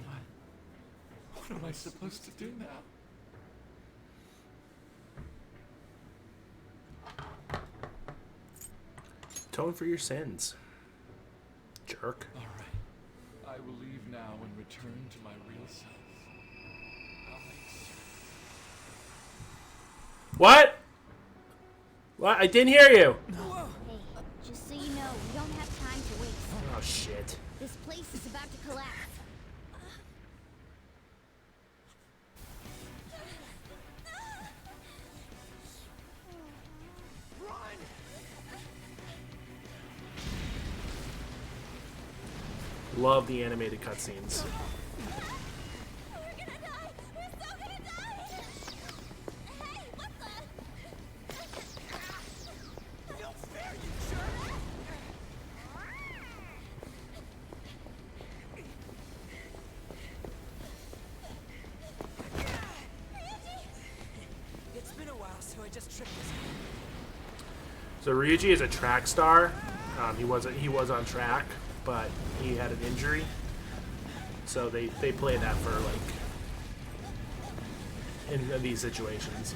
am I supposed to do now? Atone for your sins. Jerk. All right. I will leave now and return to my real self. I'll make certain. What? What? I didn't hear you. Hey, just so you know, we don't have time to waste. Oh, shit. This place is about to collapse. Love the animated cutscenes. We're gonna die! We're so gonna die! Hey, what the? No fair, you jerk! It's been a while, so I just tricked this. So Ryuji is a track star. He was on track, but he had an injury. So they play that for like in these situations.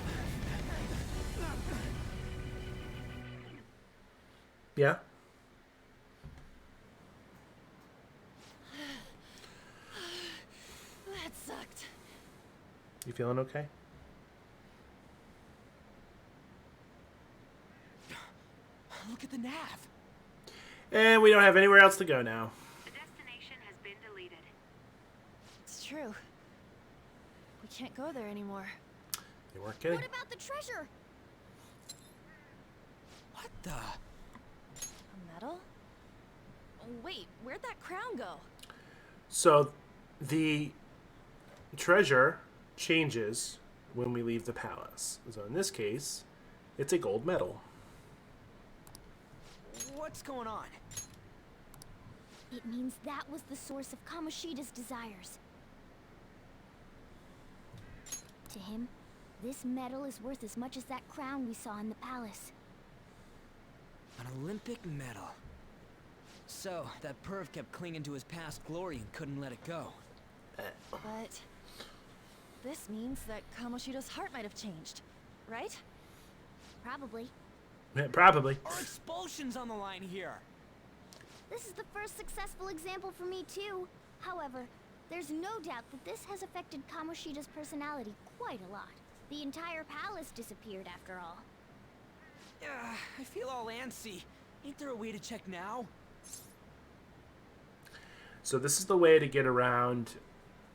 Yeah. That sucked. You feeling okay? Look at the nav. And we don't have anywhere else to go now. The destination has been deleted. It's true. We can't go there anymore. You weren't kidding. What about the treasure? What the? A medal? Oh, wait, where'd that crown go? So the treasure changes when we leave the palace. So in this case, it's a gold medal. What's going on? It means that was the source of Kamoshida's desires. To him, this medal is worth as much as that crown we saw in the palace. An Olympic medal. So, that perv kept clinging to his past glory and couldn't let it go. But this means that Kamoshida's heart might have changed, right? Probably. Yeah, probably. Our expulsion's on the line here. This is the first successful example for me too. However, there's no doubt that this has affected Kamoshida's personality quite a lot. The entire palace disappeared after all. I feel all antsy. Ain't there a way to check now? So this is the way to get around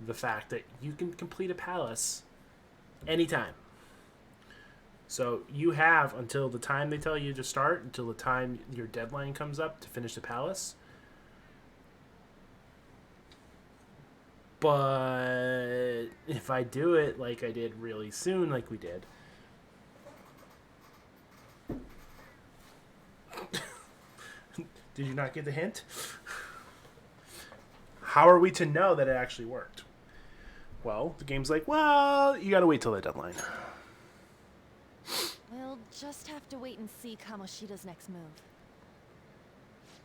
the fact that you can complete a palace anytime. So you have until the time they tell you to start, until the time your deadline comes up to finish the palace. But if I do it like I did really soon, like we did. Did you not get the hint? How are we to know that it actually worked? Well, the game's like, well, you gotta wait till the deadline. We'll just have to wait and see Kamoshida's next move.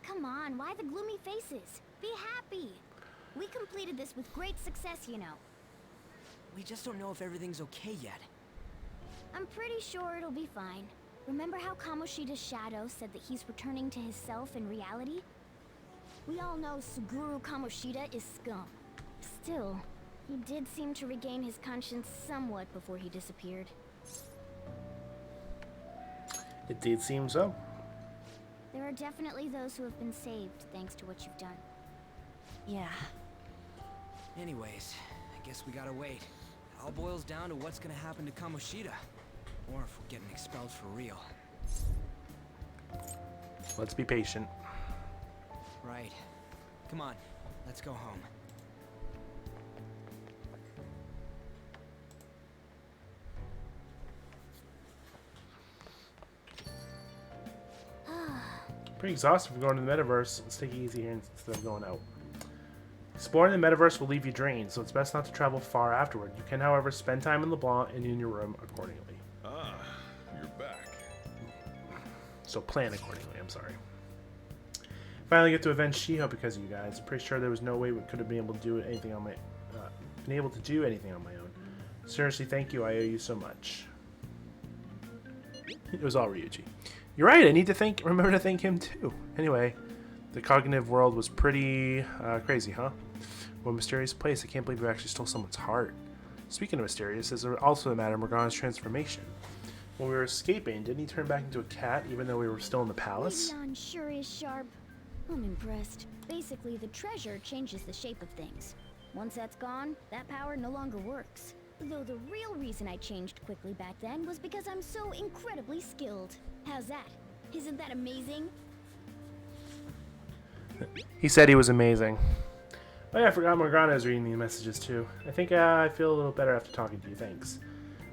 Come on, why the gloomy faces? Be happy. We completed this with great success, you know. We just don't know if everything's okay yet. I'm pretty sure it'll be fine. Remember how Kamoshida's shadow said that he's returning to his self in reality? We all know Suguru Kamoshida is scum. Still, he did seem to regain his conscience somewhat before he disappeared. It did seem so. There are definitely those who have been saved thanks to what you've done. Yeah. Anyways, I guess we gotta wait. It all boils down to what's gonna happen to Kamoshida. Or if we're getting expelled for real. Let's be patient. Right. Come on, let's go home. Pretty exhausted from going to the Metaverse. Let's take it easy here instead of going out. Exploring the metaverse will leave you drained, so it's best not to travel far afterward. You can, however, spend time in LeBlanc and in your room accordingly. Ah, you're back. So plan accordingly, I'm sorry. Finally get to avenge Shiho because of you guys. I'm pretty sure there was no way we could have been able to do anything on my own. Seriously, thank you. I owe you so much. It was all Ryuji. You're right, I need to remember to thank him too. Anyway, the cognitive world was pretty crazy, huh? What a mysterious place. I can't believe you actually stole someone's heart. Speaking of mysterious, is also the matter of Morgana's transformation. When we were escaping, didn't he turn back into a cat even though we were still in the palace? Leon sure is sharp. I'm impressed. Basically, the treasure changes the shape of things. Once that's gone, that power no longer works. Though the real reason I changed quickly back then was because I'm so incredibly skilled. How's that? Isn't that amazing? He said he was amazing. Oh yeah, I forgot Morgana is reading the messages too. I think I feel a little better after talking to you, thanks.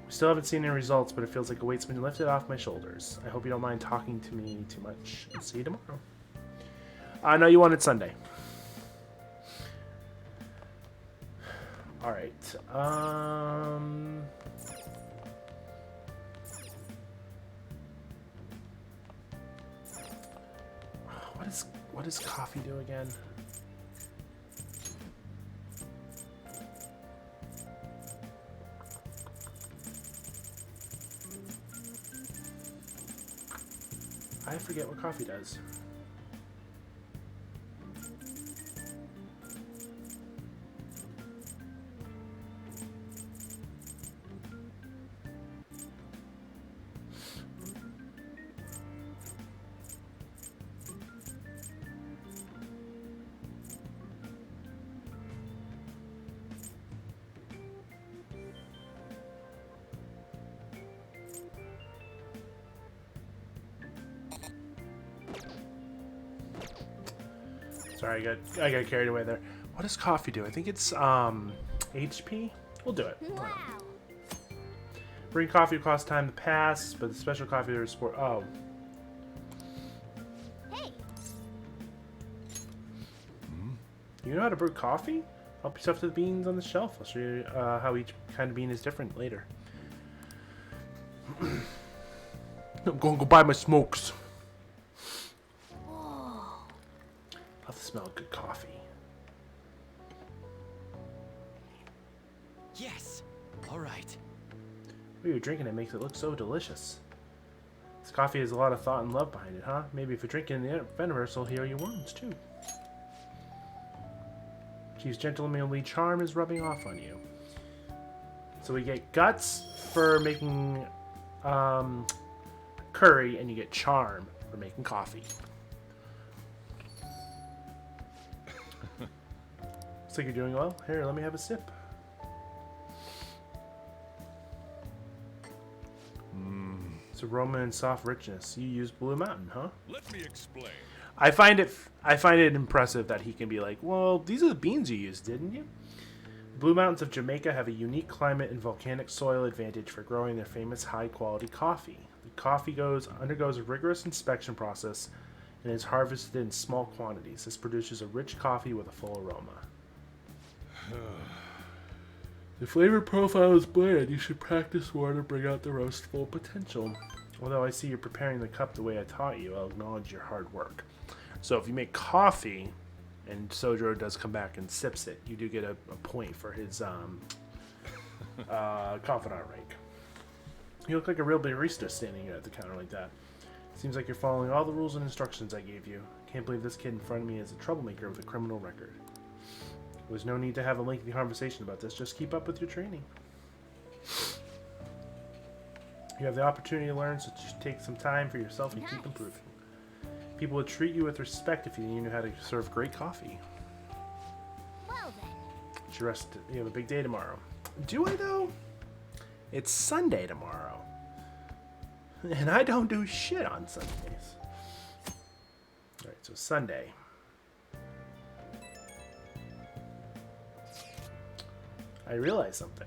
We still haven't seen any results, but it feels like a weight's been lifted off my shoulders. I hope you don't mind talking to me too much. And see you tomorrow. I know you wanted Sunday. Alright. What does coffee do again? I forget what coffee does. Sorry, I got carried away there. What does coffee do? I think it's HP. We'll do it. Wow. Brewing coffee costs time to pass, but the special coffee to sport. Oh. Hey. You know how to brew coffee? Help yourself to the beans on the shelf. I'll show you how each kind of bean is different later. I'm going to go buy my smokes. Love the smell of good coffee. Yes. All right. What you're drinking, it makes it look so delicious. This coffee has a lot of thought and love behind it, huh? Maybe if you're drinking the Metaverse, will heal your wounds too. Chief's gentlemanly charm is rubbing off on you. So we get guts for making curry, and you get charm for making coffee. Looks like you're doing well. Here, let me have a sip. It's aroma and soft richness. You use Blue Mountain, huh? Let me explain. I find it impressive that he can be like, well, these are the beans you used, didn't you? The Blue Mountains of Jamaica have a unique climate and volcanic soil advantage for growing their famous high-quality coffee. The coffee undergoes a rigorous inspection process and is harvested in small quantities. This produces a rich coffee with a full aroma. The flavor profile is bland. You should practice more to bring out the roast's full potential. Although I see you're preparing the cup the way I taught you, I'll acknowledge your hard work. So if you make coffee, and Sojiro does come back and sips it, you do get a point for his confidant rank. You look like a real barista standing here at the counter like that. Seems like you're following all the rules and instructions I gave you. Can't believe this kid in front of me is a troublemaker with a criminal record. There's no need to have a lengthy conversation about this. Just keep up with your training. You have the opportunity to learn, so just take some time for yourself and keep improving. People would treat you with respect if you knew how to serve great coffee. Well then. You have a big day tomorrow. Do I though? It's Sunday tomorrow. And I don't do shit on Sundays. Alright, so Sunday. I realized something.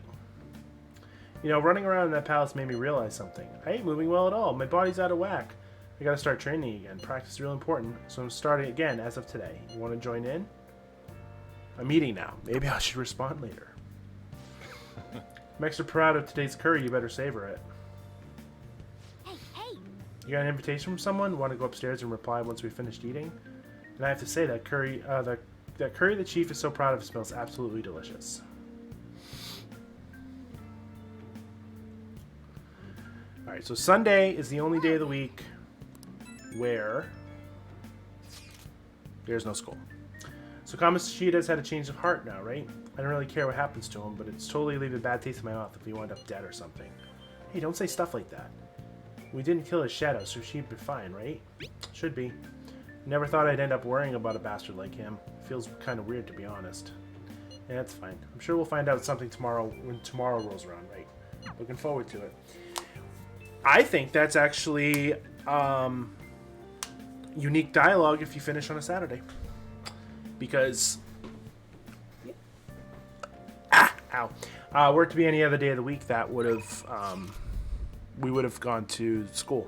You know, running around in that palace made me realize something. I ain't moving well at all. My body's out of whack. I gotta start training again. Practice is real important, so I'm starting again as of today. You wanna join in? I'm eating now. Maybe I should respond later. I'm extra proud of today's curry. You better savor it. Hey, hey! You got an invitation from someone? Want to go upstairs and reply once we finished eating? And I have to say that curry, that curry the chief is so proud of smells absolutely delicious. All right, so Sunday is the only day of the week where there's no school. So Kamoshida's had a change of heart now, right? I don't really care what happens to him, but it's totally leaving a bad taste in my mouth if he wound up dead or something. Hey, don't say stuff like that. We didn't kill his shadow, so she'd be fine, right? Should be. Never thought I'd end up worrying about a bastard like him. Feels kind of weird, to be honest. Yeah, that's fine. I'm sure we'll find out something tomorrow when tomorrow rolls around, right? Looking forward to it. I think that's actually unique dialogue if you finish on a Saturday. Because... were it to be any other day of the week, that would have... we would have gone to school.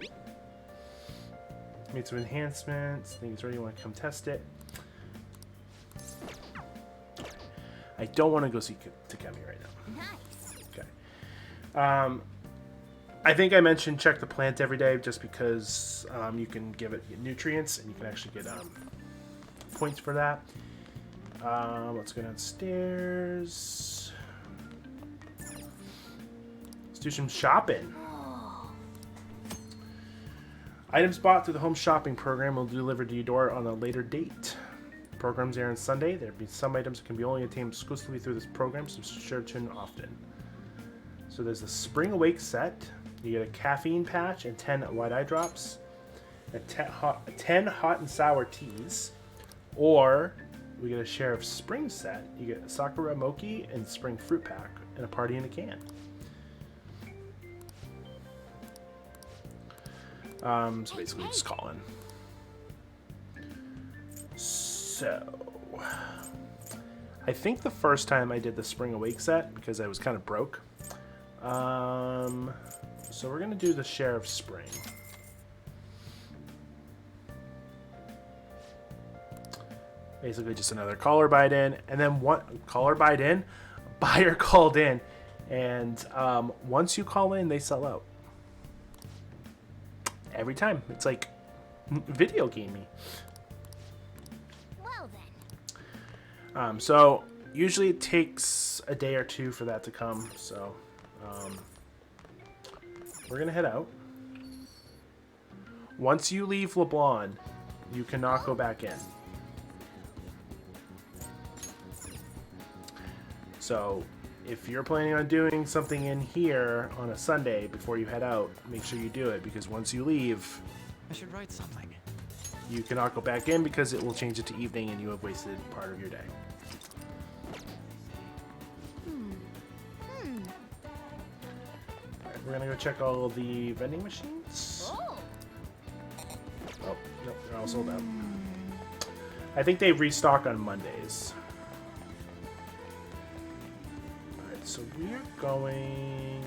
Made some enhancements. Think it's ready. You want to come test it? I don't want to go see Takemi right now. Nice. Okay. I think I mentioned check the plant every day just because you can give it nutrients and you can actually get points for that. Let's go downstairs. Let's do some shopping. Items bought through the home shopping program will be delivered to your door on a later date. Programs air on Sunday. There'll be some items that can be only obtained exclusively through this program, so sure to tune often. So there's the Spring Awake set. You get a caffeine patch and 10 white eye drops, 10 hot and sour teas, or we get a share of Spring set. You get a Sakura Mochi and Spring Fruit Pack and a party in a can. So basically just call in. So I think the first time I did the Spring Awake set because I was kind of broke. So we're gonna do the share of Spring. Basically just another caller bite in, and then one caller bite in, buyer called in, and once you call in, they sell out. Every time. It's like video gaming. Well then. So usually it takes a day or two for that to come. So we're gonna head out. Once you leave LeBlanc, you cannot go back in. So if you're planning on doing something in here on a Sunday before you head out, make sure you do it, because once you leave, I should write something. you cannot go back in because it will change it to evening and you have wasted part of your day. Alright, we're gonna go check all of the vending machines. Oh. Oh, nope, they're all sold out. I think they restock on Mondays. Alright, so we're going...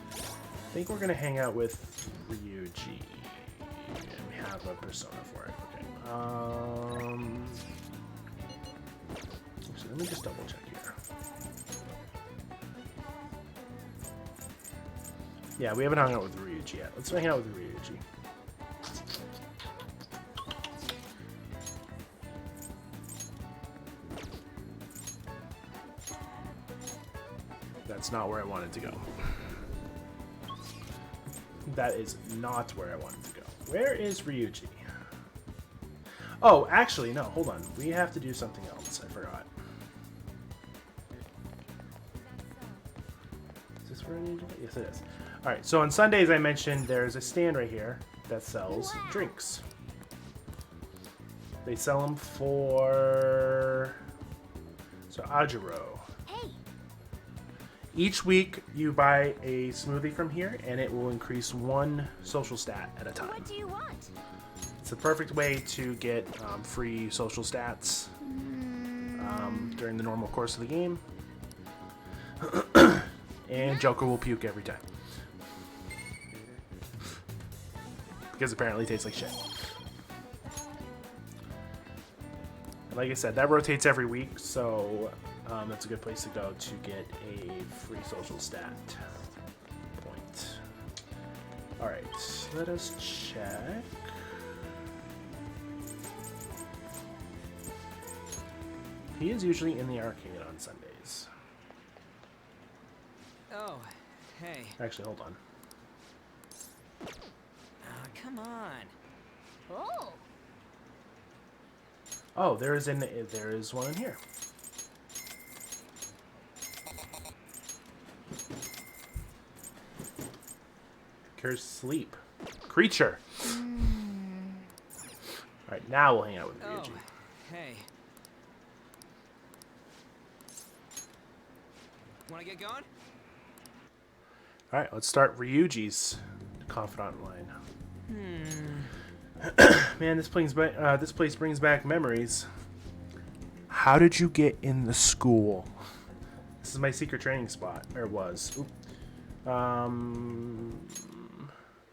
I think we're gonna hang out with Ryuji. And we have a persona for it. Okay. So let me just double check here. Yeah, we haven't hung out with Ryuji yet. Let's hang out with Ryuji. That's not where I wanted to go. That is not where I wanted to go. Where is Ryuji? Oh, actually, no, hold on. We have to do something else. I forgot. Is this where I need to go? Yes, it is. Alright, so on Sundays I mentioned there's a stand right here that sells drinks. They sell them for... So, Ajiro. Hey, Each week you buy a smoothie from here and it will increase one social stat at a time. what do you want? It's the perfect way to get free social stats during the normal course of the game. And Joker will puke every time. Because apparently it tastes like shit. like I said, that rotates every week, so that's a good place to go to get a free social stat point. Alright, let us check. He is usually in the arcade on Sundays. Oh, hey. Actually, hold on. Come on. Oh, Oh, there is one in here. Cures sleep. Creature. Alright, now we'll hang out with Ryuji. Oh, hey. Wanna get going? Alright, let's start Ryuji's confidant line. Man, this place brings back memories. How did you get in the school? This is my secret training spot, or was. Oop.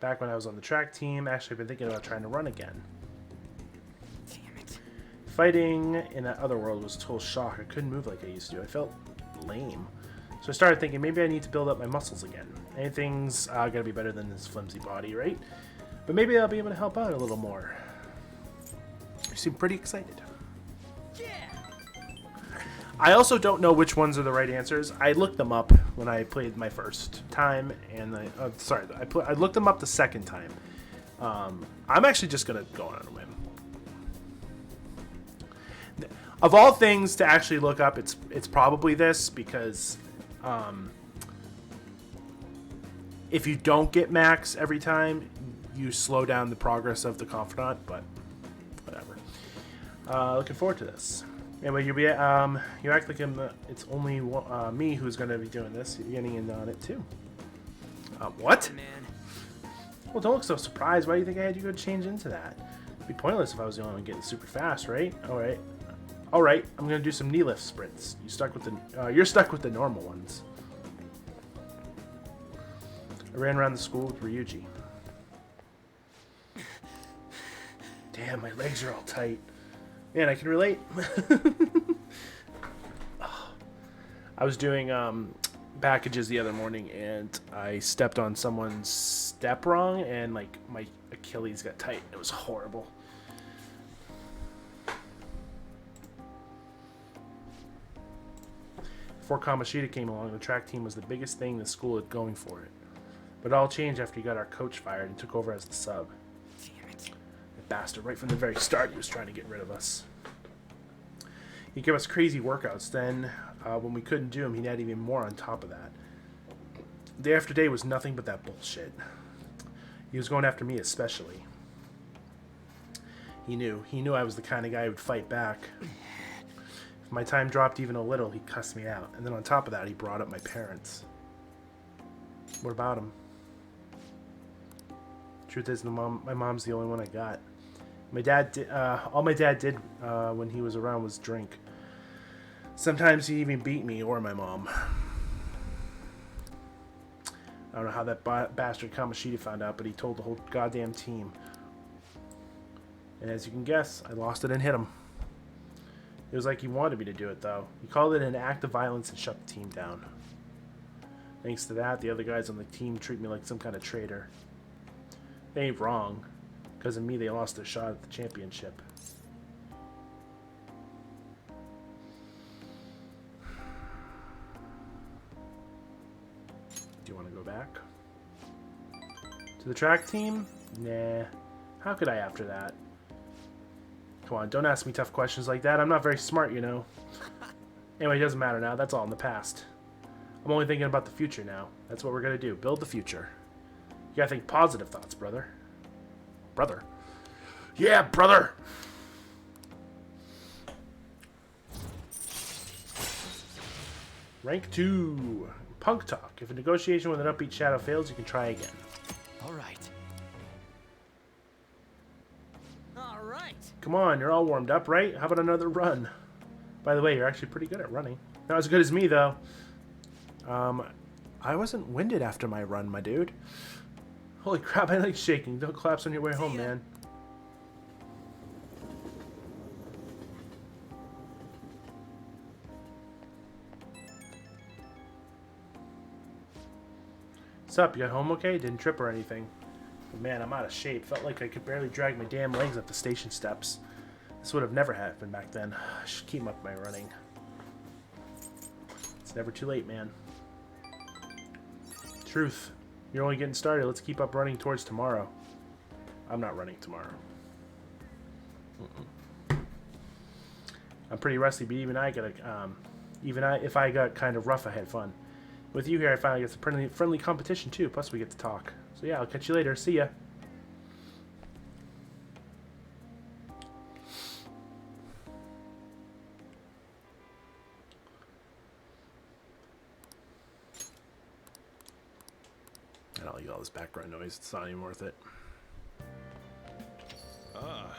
Back when I was on the track team, actually I've been thinking about trying to run again. Damn it. Fighting in that other world was a total shock. I couldn't move like I used to. I felt lame. So I started thinking maybe I need to build up my muscles again. Anything's gotta be better than this flimsy body, right? But maybe I'll be able to help out a little more. You seem pretty excited. Yeah. I also don't know which ones are the right answers. I looked them up when I played my first time, and I looked them up the second time. I'm actually just gonna go on a whim. Of all things to actually look up, it's probably this, because if you don't get max every time, you slow down the progress of the confidant. But whatever. Looking forward to this. Anyway, you act like it's only me who's going to be doing this. You're getting in on it too. What? Man. Well, don't look so surprised. Why do you think I had you go change into that? It'd be pointless if I was the only one getting super fast, right? All right. I'm gonna do some knee lift sprints. You're stuck with the normal ones. I ran around the school with Ryuji. Damn, my legs are all tight. Man, I can relate. I was doing packages the other morning, and I stepped on someone's step wrong, and like my Achilles got tight. It was horrible. Before Kamoshida came along, the track team was the biggest thing the school had going for it. But it all changed after he got our coach fired and took over as the sub. Damn it. That bastard, right from the very start, he was trying to get rid of us. He gave us crazy workouts. Then, when we couldn't do them, he'd add even more on top of that. Day after day was nothing but that bullshit. He was going after me especially. He knew I was the kind of guy who would fight back. If my time dropped even a little, he'd cuss me out. And then on top of that, he brought up my parents. What about him? Truth is, my mom's the only one I got. My dad did, all my dad did when he was around was drink. Sometimes he even beat me or my mom. I don't know how that bastard Kamoshida found out, but he told the whole goddamn team. And as you can guess, I lost it and hit him. It was like he wanted me to do it, though. He called it an act of violence and shut the team down. Thanks to that, the other guys on the team treat me like some kind of traitor. They ain't wrong. Because of me, they lost their shot at the championship. Do you want to go back? To the track team? Nah. How could I after that? Come on, don't ask me tough questions like that. I'm not very smart, you know. Anyway, it doesn't matter now. That's all in the past. I'm only thinking about the future now. That's what we're going to do. Build the future. You got to think positive thoughts, brother. Brother. Yeah, brother! Rank 2. Punk Talk. If a negotiation with an upbeat shadow fails, you can try again. All right. Come on, you're all warmed up, right? How about another run? By the way, you're actually pretty good at running. Not as good as me, though. I wasn't winded after my run, my dude. Holy crap, my leg's shaking. Don't collapse on your way home, man. What's up? You got home okay? Didn't trip or anything? But man, I'm out of shape. Felt like I could barely drag my damn legs up the station steps. This would have never happened back then. I should keep up my running. It's never too late, man. Truth. You're only getting started. Let's keep up running towards tomorrow. I'm not running tomorrow. I'm pretty rusty, but even if I got kind of rough, I had fun. With you here, I finally get some friendly competition too. Plus, we get to talk. So yeah, I'll catch you later. See ya. I don't like all this background noise. It's not even worth it. Ah,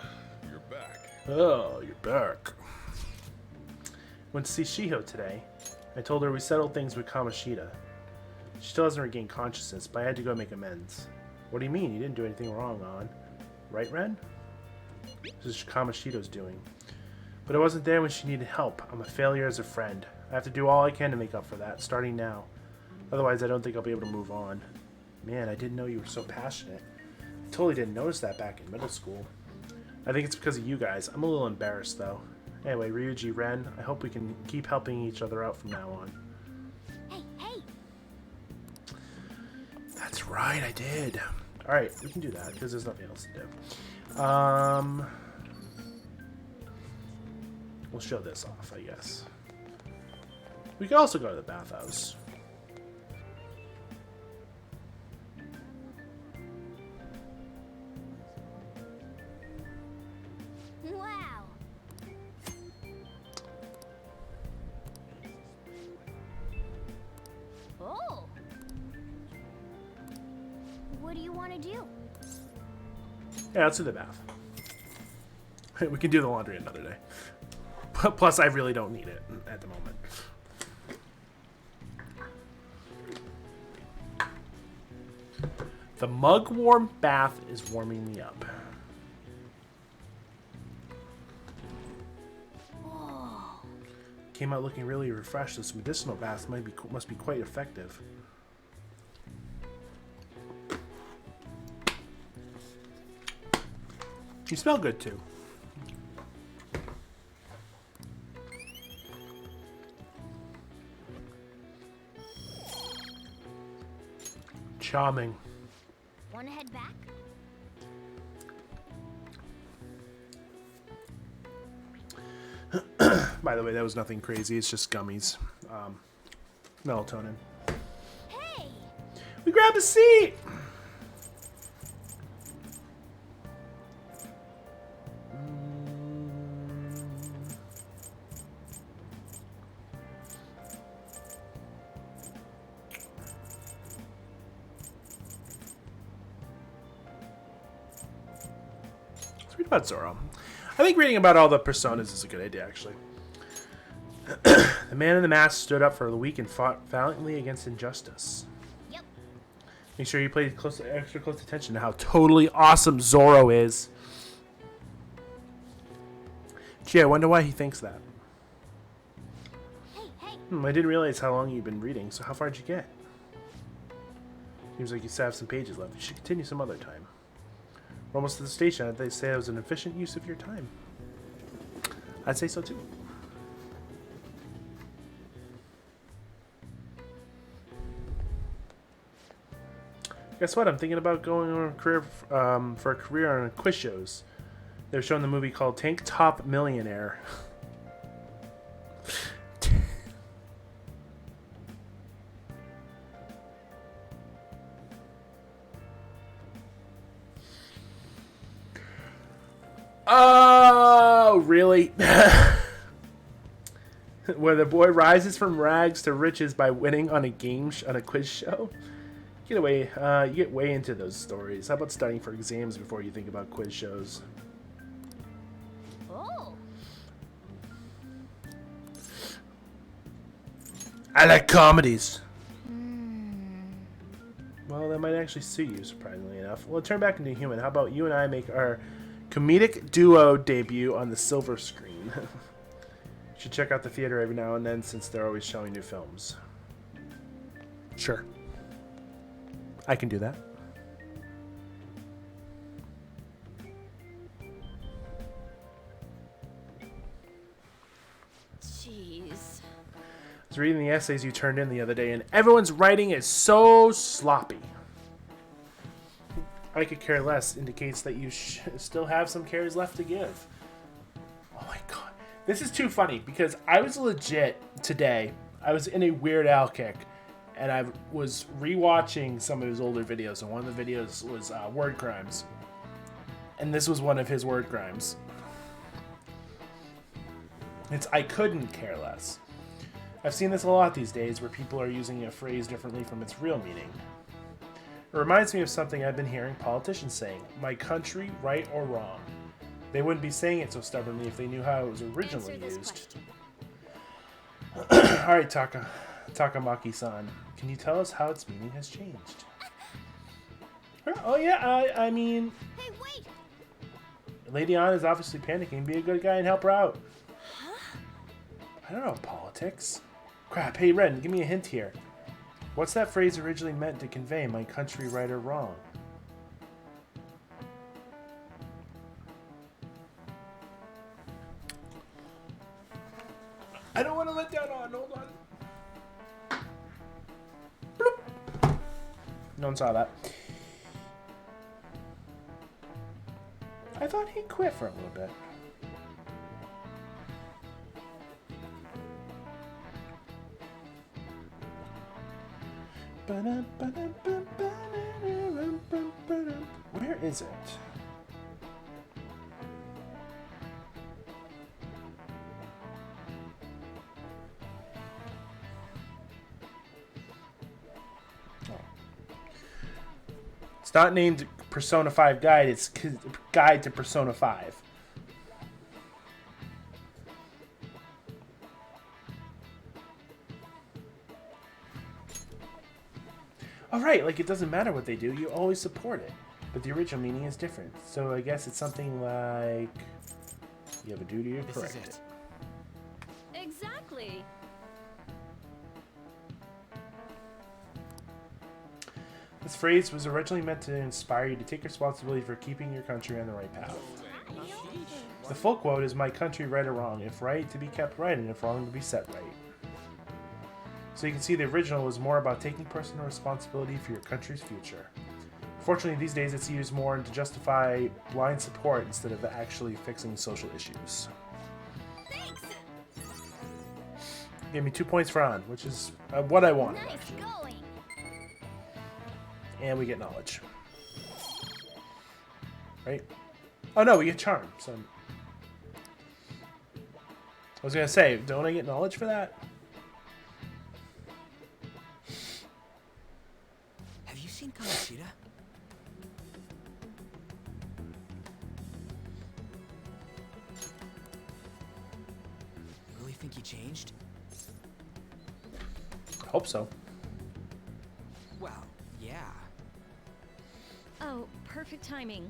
you're back. Oh, you're back. Went to see Shiho today. I told her we settled things with Kamoshida. She still hasn't regained consciousness, but I had to go make amends. What do you mean? You didn't do anything wrong, On. Right, Ren? This is Kamoshida's doing. But I wasn't there when she needed help. I'm a failure as a friend. I have to do all I can to make up for that, starting now. Otherwise, I don't think I'll be able to move on. Man, I didn't know you were so passionate. I totally didn't notice that back in middle school. I think it's because of you guys. I'm a little embarrassed, though. Anyway, Ryuji, Ren, I hope we can keep helping each other out from now on. Hey! That's right, I did. Alright, we can do that, because there's nothing else to do. We'll show this off, I guess. We could also go to the bathhouse. Wow! Oh! What do you want to do? Yeah, let's do the bath. We can do the laundry another day. Plus, I really don't need it at the moment. The mug-warm bath is warming me up. Oh. Came out looking really refreshed. This medicinal bath must be quite effective. You smell good too. Charming. Want to head back? By the way, that was nothing crazy. It's just gummies. Melatonin. Hey! We grabbed a seat! Let's read about Zoro. I think reading about all the personas is a good idea, actually. The man in the mask stood up for the weak and fought valiantly against injustice. Yep. Make sure you pay extra close attention to how totally awesome Zoro is. Gee, I wonder why he thinks that. Hey! I didn't realize how long you've been reading, so how far did you get? Seems like you still have some pages left. You should continue some other time. We're almost to the station. They say it was an efficient use of your time. I'd say so too. Guess what? I'm thinking about going on a career for a career on quiz shows. They're showing the movie called Tank Top Millionaire. Oh, really? Where the boy rises from rags to riches by winning on a quiz show. You get way into those stories. How about studying for exams before you think about quiz shows? Oh! I like comedies. Well, that might actually suit you, surprisingly enough. Well, turn back into a human. How about you and I make our comedic duo debut on the silver screen? You should check out the theater every now and then since they're always showing new films. Sure. I can do that. Jeez. I was reading the essays you turned in the other day, and everyone's writing is so sloppy. I could care less indicates that you still have some cares left to give. Oh my god. This is too funny because I was legit today. I was in a Weird Al kick, and I was rewatching some of his older videos, and one of the videos was word crimes. And this was one of his word crimes. It's I couldn't care less. I've seen this a lot these days where people are using a phrase differently from its real meaning. It reminds me of something I've been hearing politicians saying, my country, right or wrong. They wouldn't be saying it so stubbornly if they knew how it was originally used. Alright, Takamaki-san, can you tell us how its meaning has changed? Oh yeah, I mean... Hey, wait! Lady Anna is obviously panicking. Be a good guy and help her out. Huh? I don't know politics. Crap, hey Ren, give me a hint here. What's that phrase originally meant to convey, my country, right or wrong? I don't want to let that on. Hold on. Bloop. No one saw that. I thought he quit for a little bit. Where is it? Oh. It's not named Persona 5 Guide, it's Guide to Persona 5. Alright, like it doesn't matter what they do, you always support it. But the original meaning is different. So I guess it's something like you have a duty to correct it. Exactly. This phrase was originally meant to inspire you to take responsibility for keeping your country on the right path. The full quote is, my country, right or wrong, if right, to be kept right, and if wrong, to be set right. So you can see the original was more about taking personal responsibility for your country's future. Fortunately, these days it's used more to justify blind support instead of actually fixing social issues. Thanks! Gave me 2 points for on, which is what I wanted. Nice going! And we get knowledge. Right? Oh no, we get charm. So I was gonna say, don't I get knowledge for that? Have you seen Kamoshida? Really think he changed? I hope so. Well, yeah. Oh, perfect timing.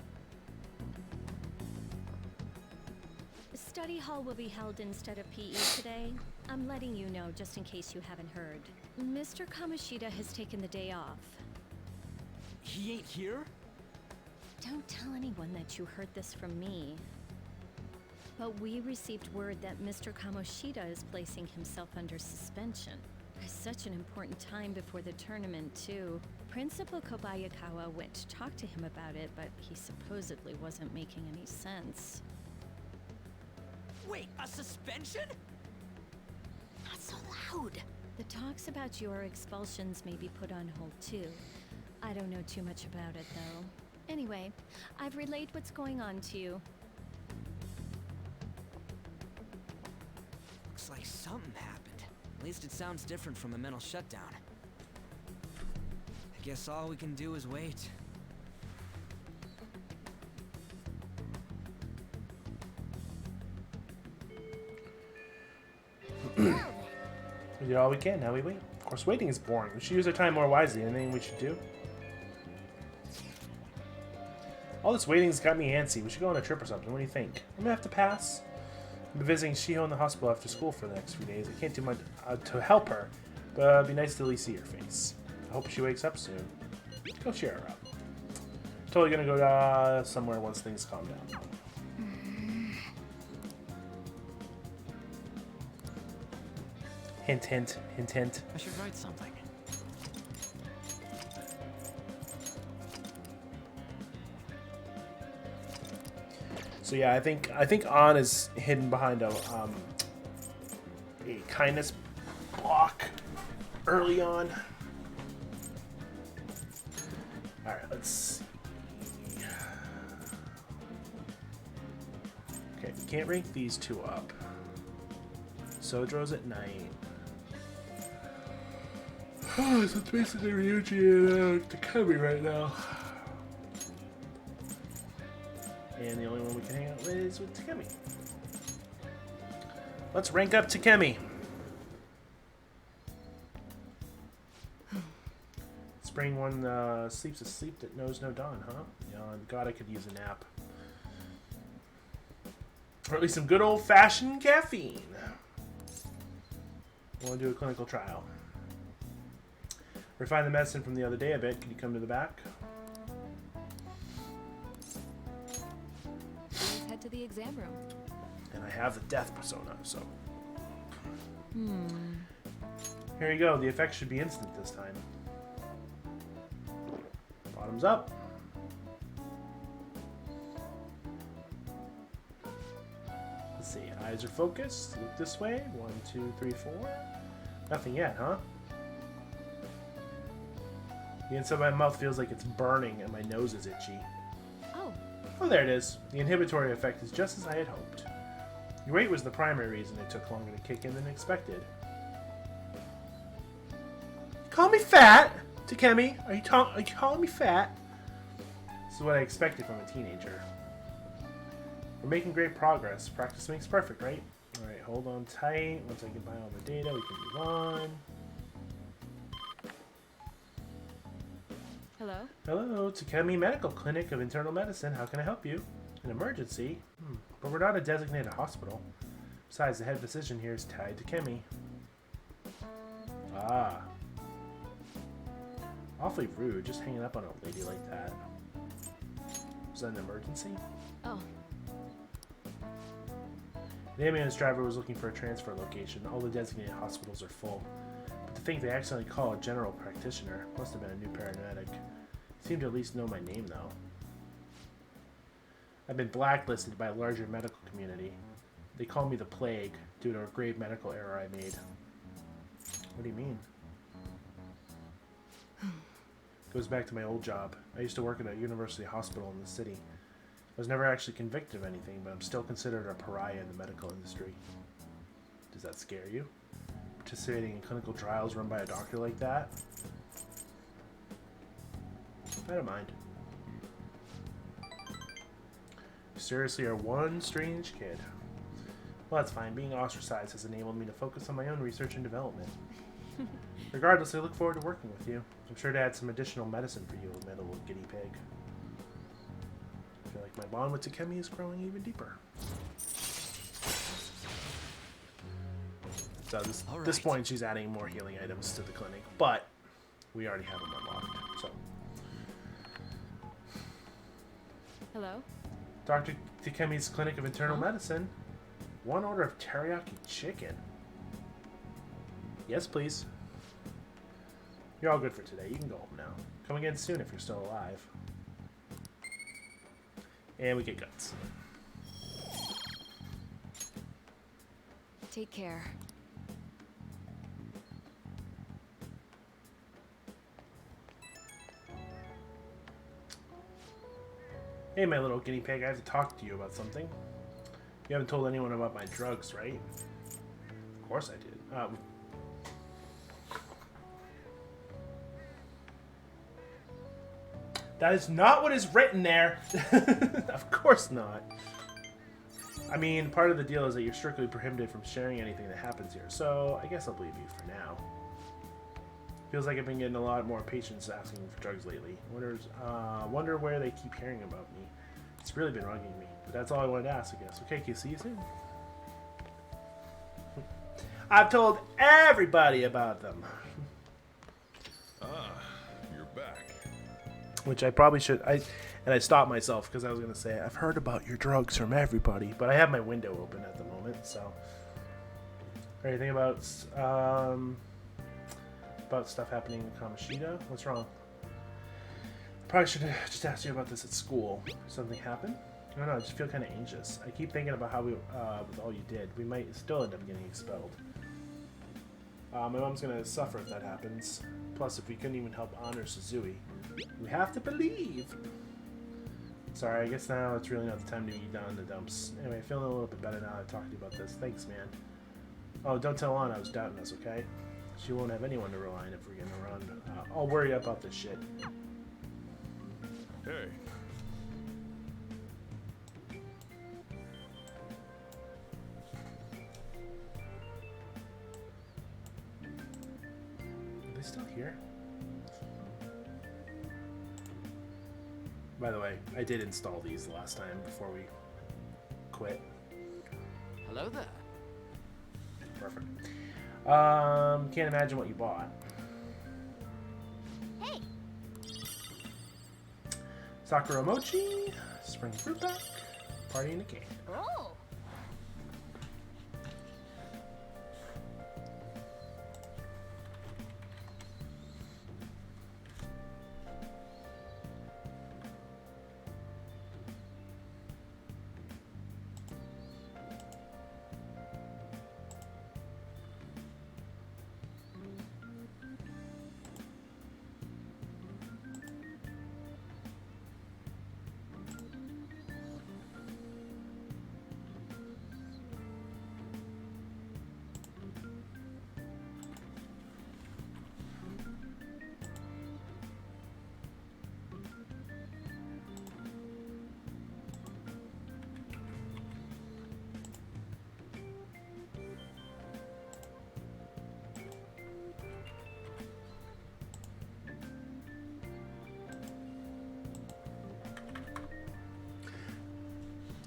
Study hall will be held instead of PE today. I'm letting you know just in case you haven't heard. Mr. Kamoshida has taken the day off. He ain't here? Don't tell anyone that you heard this from me. But we received word that Mr. Kamoshida is placing himself under suspension. It's such an important time before the tournament, too. Principal Kobayakawa went to talk to him about it, but he supposedly wasn't making any sense. Wait, a suspension? Not so loud! The talks about your expulsions may be put on hold, too. I don't know too much about it, though. Anyway, I've relayed what's going on to you. Looks like something happened. At least it sounds different from a mental shutdown. I guess all we can do is wait. We did all we can, now we wait. Of course, waiting is boring. We should use our time more wisely. Anything we should do? All this waiting's got me antsy. We should go on a trip or something. What do you think? I'm gonna have to pass. I'm visiting Shiho in the hospital after school for the next few days. I can't do much to help her, but it'd be nice to at least see her face. I hope she wakes up soon. Go cheer her up. Totally gonna go somewhere once things calm down. Hint, hint, hint, hint. I should write something. So yeah, I think An is hidden behind a kindness block early on. All right, let's see. Okay, we can't rank these two up. Sodro's at night. Oh, so it's basically Ryuji and Takumi right now. And the only one we can hang out with is with Takemi. Let's rank up Takemi. Spring one sleeps a sleep that knows no dawn, huh? Yeah, God, I could use a nap. Or at least some good old-fashioned caffeine. I want to do a clinical trial. Refine the medicine from the other day a bit. Can you come to the back? Let's head to the exam room. And I have the death persona, so. Here you go. The effect should be instant this time. Bottoms up. Let's see. Eyes are focused. Look this way. 1, 2, 3, 4. Nothing yet, huh? The inside of my mouth feels like it's burning and my nose is itchy. Oh, there it is. The inhibitory effect is just as I had hoped. Your weight was the primary reason it took longer to kick in than expected. Call me fat, Takemi. Are you calling me fat? This is what I expected from a teenager. We're making great progress. Practice makes perfect, right? Alright, hold on tight. Once I get by all the data, we can move on. Hello? Hello, Takemi Medical Clinic of Internal Medicine. How can I help you? An emergency? But we're not a designated hospital. Besides, the head physician here is tied to Takemi. Ah. Awfully rude, just hanging up on a lady like that. Was that an emergency? Oh, The ambulance driver was looking for a transfer location. All the designated hospitals are full. But to think they accidentally called a general practitioner must have been a new paramedic. Seemed to at least know my name, though. I've been blacklisted by a larger medical community. They call me the Plague due to a grave medical error I made. What do you mean? Goes back to my old job. I used to work at a university hospital in the city. I was never actually convicted of anything, but I'm still considered a pariah in the medical industry. Does that scare you? Participating in clinical trials run by a doctor like that? I don't mind. You seriously are one strange kid. Well, that's fine. Being ostracized has enabled me to focus on my own research and development. Regardless, I look forward to working with you. I'm sure to add some additional medicine for you, my little guinea pig. I feel like my bond with Takemi is growing even deeper. So at this point, she's adding more healing items to the clinic, but we already have them unlocked. So, hello? Dr. Takemi's Clinic of Internal Medicine. One order of teriyaki chicken. Yes, please. You're all good for today. You can go home now. Come again soon if you're still alive. And we get guts. Take care. Hey, my little guinea pig, I have to talk to you about something. You haven't told anyone about my drugs, right? Of course I did. That is not what is written there. Of course not. I mean, part of the deal is that you're strictly prohibited from sharing anything that happens here, so I guess I'll believe you for now. Feels like I've been getting a lot more patients asking for drugs lately. Wonder where they keep hearing about me. It's really been bugging me, but that's all I wanted to ask, I guess. Okay, see you soon. I've told everybody about them. Ah, you're back. which I probably should. I stopped myself because I was gonna say I've heard about your drugs from everybody, but I have my window open at the moment. So, anything about stuff happening in Kamoshida? What's wrong? Probably should have just asked you about this at school. Something happened? I don't know. I just feel kind of anxious. I keep thinking about how with all you did, we might still end up getting expelled. My mom's gonna suffer if that happens. Plus, if we couldn't even help honor Suzui, we have to believe. Sorry, I guess now it's really not the time to be down in the dumps. Anyway, feeling a little bit better now that I've talked to you about this. Thanks, man. Oh, don't tell Anna I was doubting us, okay? She won't have anyone to rely on if we're gonna run. I'll worry about this shit. Hey. Are they still here? By the way, I did install these last time before we quit. Hello there. Perfect. Can't imagine what you bought. Hey! Sakura mochi, spring fruit pack, party in a cake. Oh!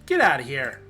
Get out of here.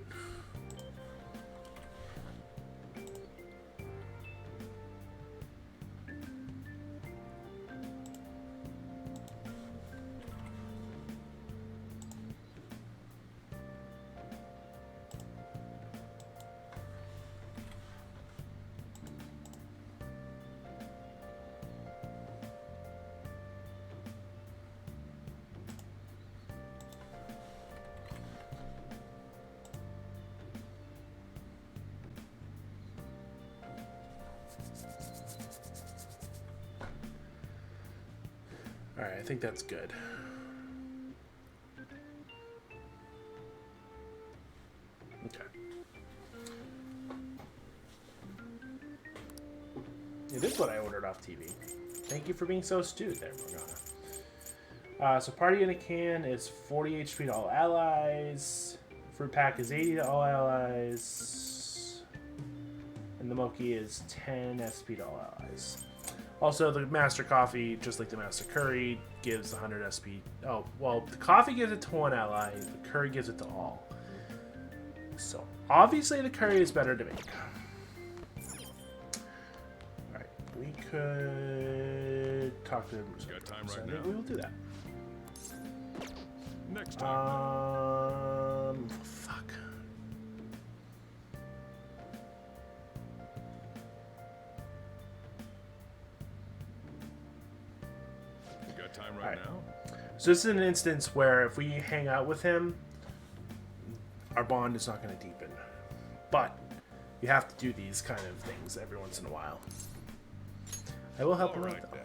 Alright, I think that's good. Okay. Yeah, this is what I ordered off TV. Thank you for being so astute there, Morgana. So party in a can is 40 HP to all allies. Fruit pack is 80 to all allies. And the mochi is 10 SP to all allies. Also, the Master Coffee, just like the Master Curry, gives 100 SP. Oh, well, the coffee gives it to one ally, the curry gives it to all. So, obviously, the curry is better to make. Alright, we could talk to them. Got time right So now? we will do that. Next time. Fuck. You got time right Alright. now? So this is an instance where if we hang out with him, our bond is not going to deepen. But you have to do these kind of things every once in a while. I will help him out, Alright though. then.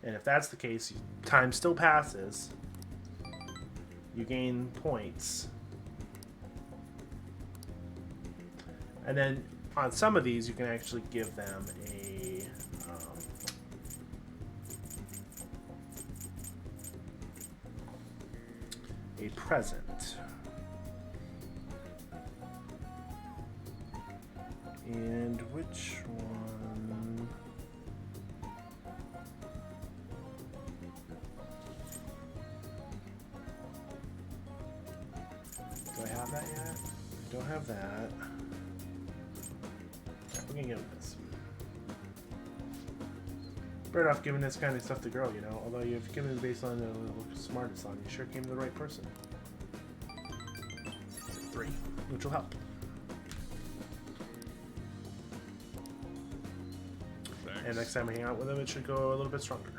And if that's the case, time still passes. You gain points. And then on some of these, you can actually give them a present. And which one? Do I have that yet? I don't have that. We're gonna give him this. Bird off giving this kind of stuff to girl, you know. Although you've given the baseline the smartest on, you sure came to the right person. 3, which will help. Thanks. And next time we hang out with him, it should go a little bit stronger.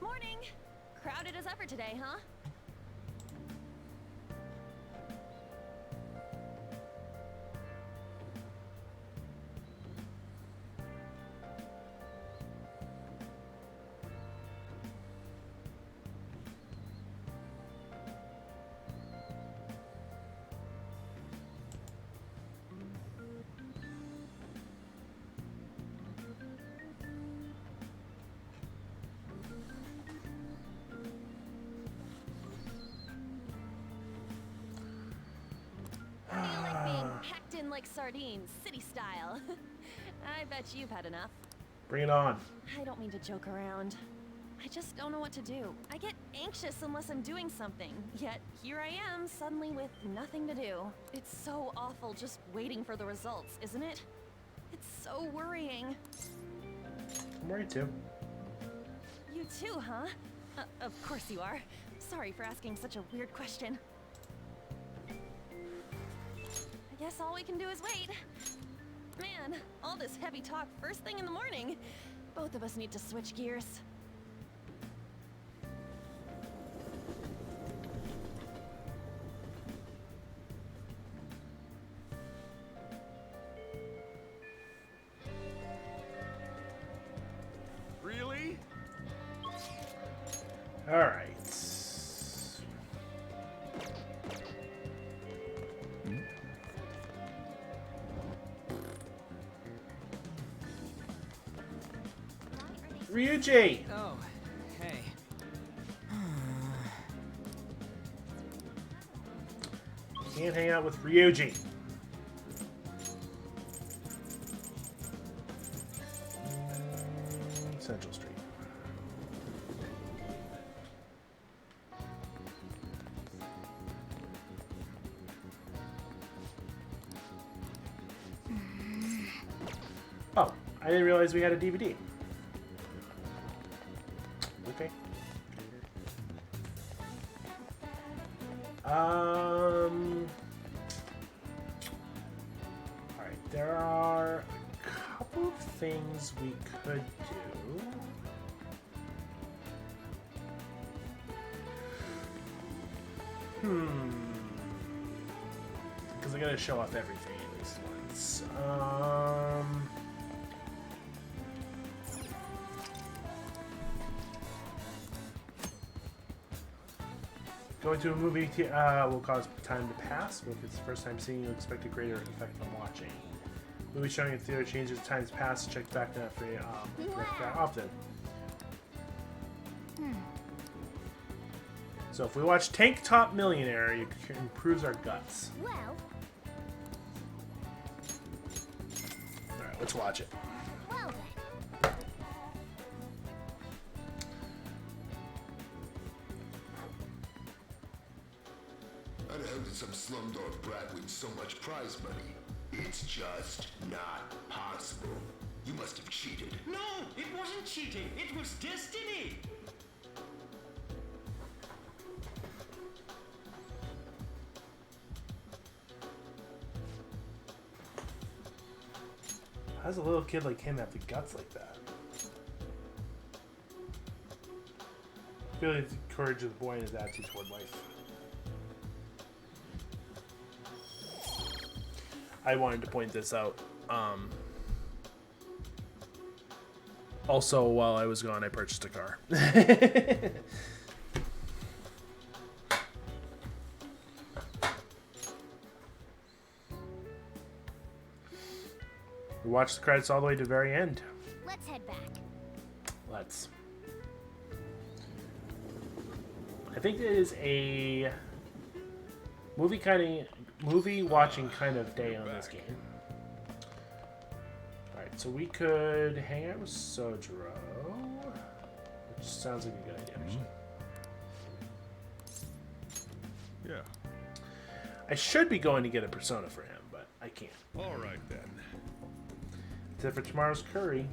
Morning! Crowded as ever today, huh? Packed in like sardines, city style. I bet you've had enough. Bring it on. I don't mean to joke around. I just don't know what to do. I get anxious unless I'm doing something. Yet here I am, suddenly with nothing to do. It's so awful just waiting for the results, isn't it? It's so worrying. I'm worried too. You too, huh? Of course you are. Sorry for asking such a weird question. I guess all we can do is wait. Man, all this heavy talk first thing in the morning. Both of us need to switch gears. Really? All right. Ryuji! Oh, hey. Can't hang out with Ryuji. Central Street. Oh, I didn't realize we had a DVD. Okay. Alright, there are a couple of things we could do. Because I gotta show off everything at least once. Going to a movie will cause time to pass, but if it's the first time seeing, you'll expect a greater effect from watching. Movie showing in theater changes times pass. Check back that for often. So if we watch Tank Top Millionaire, it improves our guts. Well, All right, let's watch it. well then. How the hell did some slumdog brat win so much prize money? It's just not possible. You must have cheated. No, it wasn't cheating. It was destiny. How does a little kid like him have the guts like that? I feel like the courage of the boy and his attitude toward life. I wanted to point this out. Also, while I was gone, I purchased a car. We watched the credits all the way to the very end. Let's head back. Let's. I think it is a movie watching kind of day on this game. Alright, so we could hang out with Sojiro, which sounds like a good idea, actually. Yeah. I should be going to get a persona for him, but I can't. All right then. That's it for tomorrow's curry.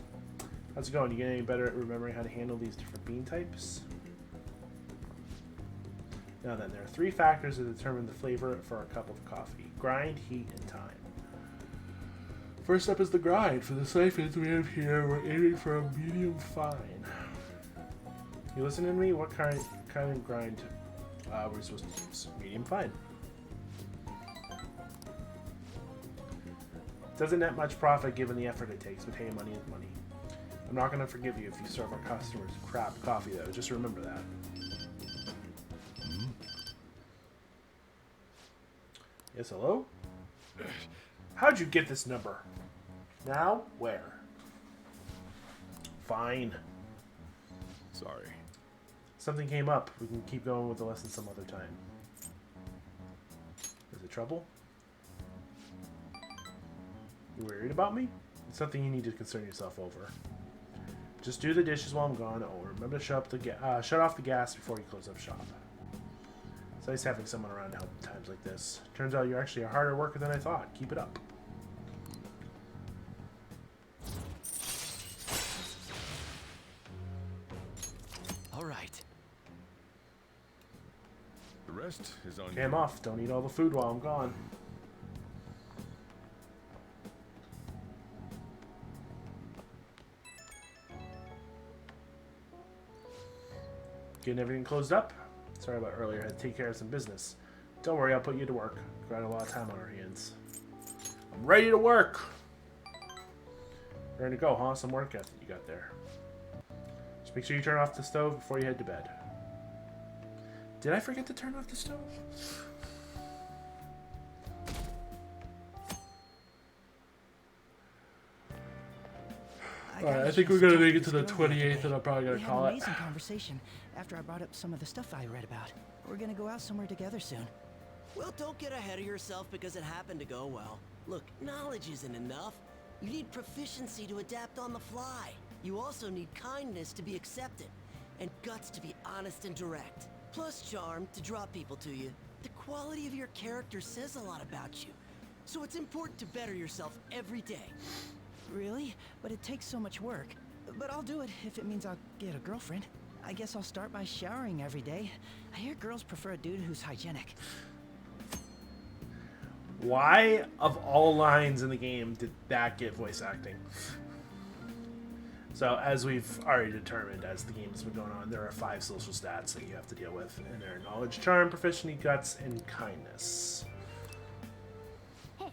How's it going? You get any better at remembering how to handle these different bean types? Now then, there are 3 factors that determine the flavor for a cup of coffee. Grind, heat, and time. First up is the grind. For the siphons we have here, we're aiming for a medium fine. You listening to me? What kind of grind we're supposed to use? Medium fine. Doesn't net much profit given the effort it takes, but hey, money is money. I'm not going to forgive you if you serve our customers crap coffee, though. Just remember that. Yes, hello? How'd you get this number? Now, where? Fine. Sorry. Something came up. We can keep going with the lesson some other time. Is it trouble? You worried about me? It's something you need to concern yourself over. Just do the dishes while I'm gone. Oh, remember to shut off the gas before you close up shop. It's nice having someone around to help in times like this. Turns out you're actually a harder worker than I thought. Keep it up. All right. The rest is on Okay, I'm off. Don't eat all the food while I'm gone. Getting everything closed up? Sorry about earlier. I had to take care of some business. Don't worry, I'll put you to work. We've got a lot of time on our hands. I'm ready to work! Ready to go, huh? Some work ethic you got there. Just make sure you turn off the stove before you head to bed. Did I forget to turn off the stove? Alright, I think we're gonna make it to the 28th, and I'm probably gonna call it. We had an amazing conversation after I brought up some of the stuff I read about. We're gonna go out somewhere together soon. Well, don't get ahead of yourself because it happened to go well. Look, knowledge isn't enough. You need proficiency to adapt on the fly. You also need kindness to be accepted, and guts to be honest and direct. Plus charm to draw people to you. The quality of your character says a lot about you. So it's important to better yourself every day. Really? But it takes so much work. But I'll do it if it means I'll get a girlfriend. I guess I'll start by showering every day. I hear girls prefer a dude who's hygienic. Why, of all lines in the game, did that get voice acting? So, as we've already determined as the game has been going on, there are 5 social stats that you have to deal with. And they're knowledge, charm, proficiency, guts, and kindness. Hey,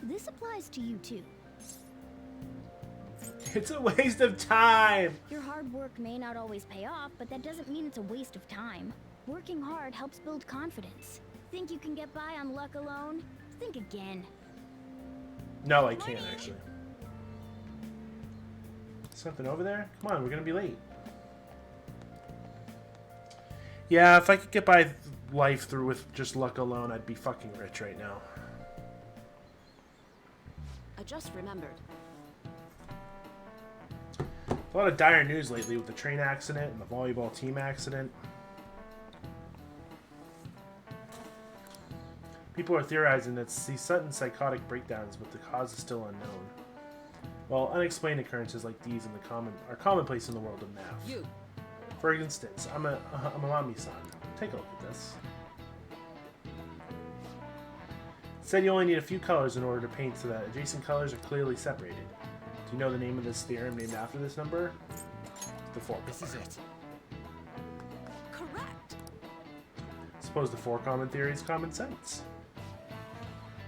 this applies to you too. It's a waste of time! Your hard work may not always pay off, but that doesn't mean it's a waste of time. Working hard helps build confidence. Think you can get by on luck alone? Think again. No, I can't, actually. Something over there? Come on, we're gonna be late. Yeah, if I could get by life through with just luck alone, I'd be fucking rich right now. I just remembered. A lot of dire news lately with the train accident and the volleyball team accident. People are theorizing that these sudden psychotic breakdowns, but the cause is still unknown. Well, unexplained occurrences like these are commonplace in the world of math. You. For instance, I'm a Mamami-san. Take a look at this. It said you only need a few colors in order to paint so that adjacent colors are clearly separated. Do you know the name of this theorem named after this number? The fork. This is it. Correct. Suppose the 4 common theory is common sense.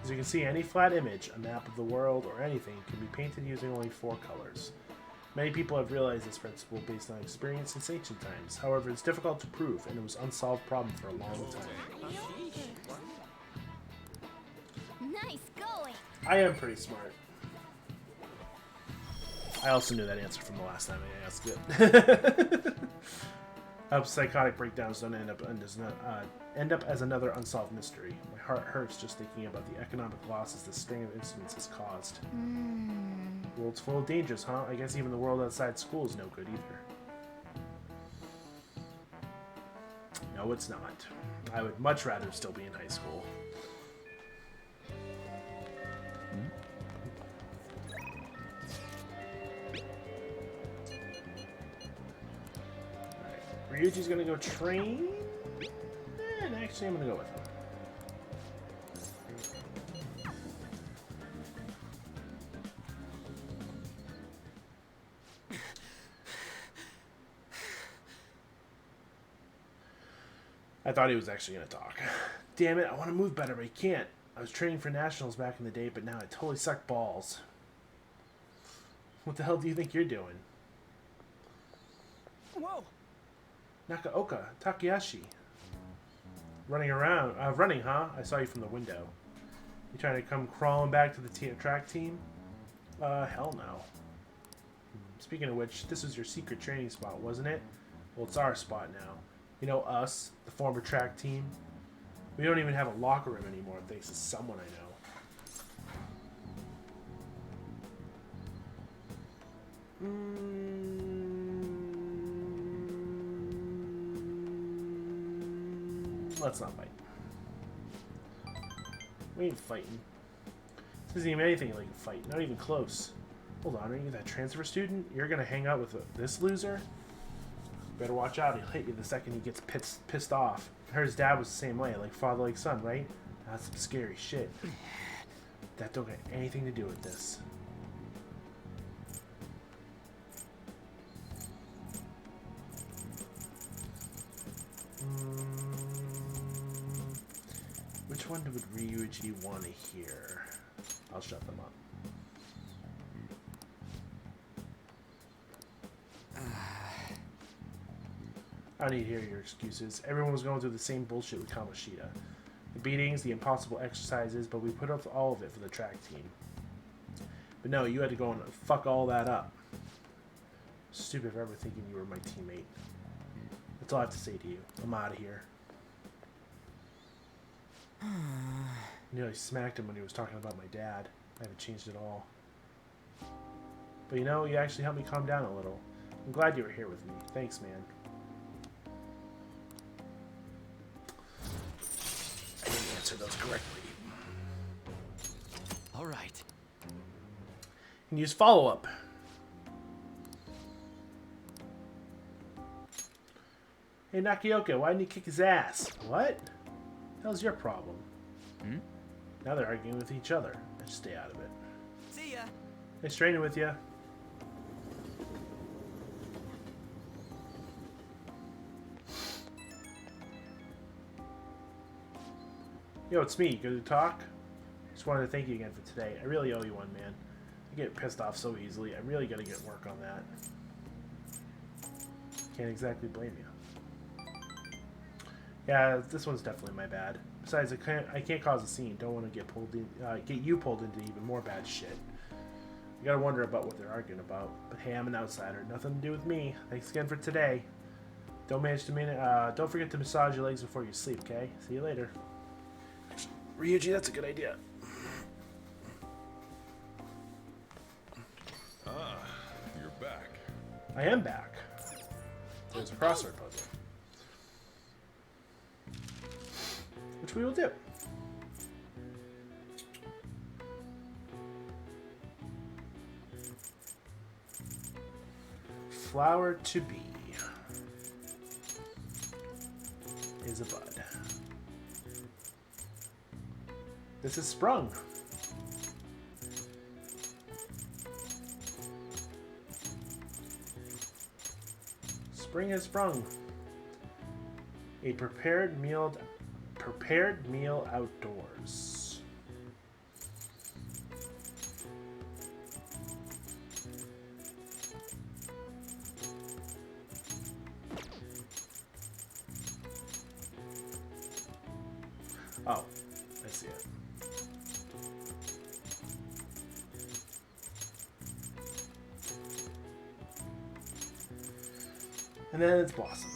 As you can see, any flat image, a map of the world, or anything can be painted using only 4 colors. Many people have realized this principle based on experience since ancient times. However, it's difficult to prove, and it was an unsolved problem for a long time. Nice going. I am pretty smart. I also knew that answer from the last time I asked it. Hope psychotic breakdowns don't end up as another unsolved mystery. My heart hurts just thinking about the economic losses this string of incidents has caused. The world's full of dangers, huh? I guess even the world outside school is no good either. No, it's not. I would much rather still be in high school. Ryuji's gonna go train, and actually I'm gonna go with him. I thought he was actually gonna talk. Damn it, I want to move better, but I can't. I was training for nationals back in the day, but now I totally suck balls. What the hell do you think you're doing? Whoa! Nakaoka, Takayashi. Running around. Running, huh? I saw you from the window. You trying to come crawling back to the track team? Hell no. Speaking of which, this was your secret training spot, wasn't it? Well, it's our spot now. You know us, the former track team? We don't even have a locker room anymore, thanks to someone I know. Let's not fight. We ain't fighting. This isn't even anything like a fight. Not even close. Hold on, are you that transfer student? You're gonna hang out with this loser? Better watch out. He'll hit you the second he gets pissed off. I heard his dad was the same way, like father, like son, right? That's some scary shit. That don't got anything to do with this. Which one would Ryuji want to hear? I'll shut them up. I don't need to hear your excuses. Everyone was going through the same bullshit with Kamoshida. The beatings, the impossible exercises, but we put up with all of it for the track team. But no, you had to go and fuck all that up. Stupid for ever thinking you were my teammate. That's all I have to say to you. I'm out of here. You know, I smacked him when he was talking about my dad. I haven't changed at all. But you know, you actually helped me calm down a little. I'm glad you were here with me. Thanks, man. I didn't answer those correctly. All right. And use follow-up. Hey, Nakioka, why didn't you kick his ass? What? The hell's your problem? Now they're arguing with each other. Just stay out of it. See ya. Nice training with you. Yo, it's me. Good to talk? Just wanted to thank you again for today. I really owe you one, man. I get pissed off so easily. I really gotta get work on that. Can't exactly blame you. Yeah, this one's definitely my bad. Besides, I can't cause a scene. Don't want to get you pulled into even more bad shit. You gotta wonder about what they're arguing about. But hey, I'm an outsider. Nothing to do with me. Thanks again for today. Don't forget to massage your legs before you sleep, okay? See you later. Ryuji, that's a good idea. Ah, you're back. I am back. There's a crossword puzzle. Which we will do. Flower to be is a bud. This is sprung. Spring has sprung. A prepared meal outdoors. Oh, I see it. And then it's blossom.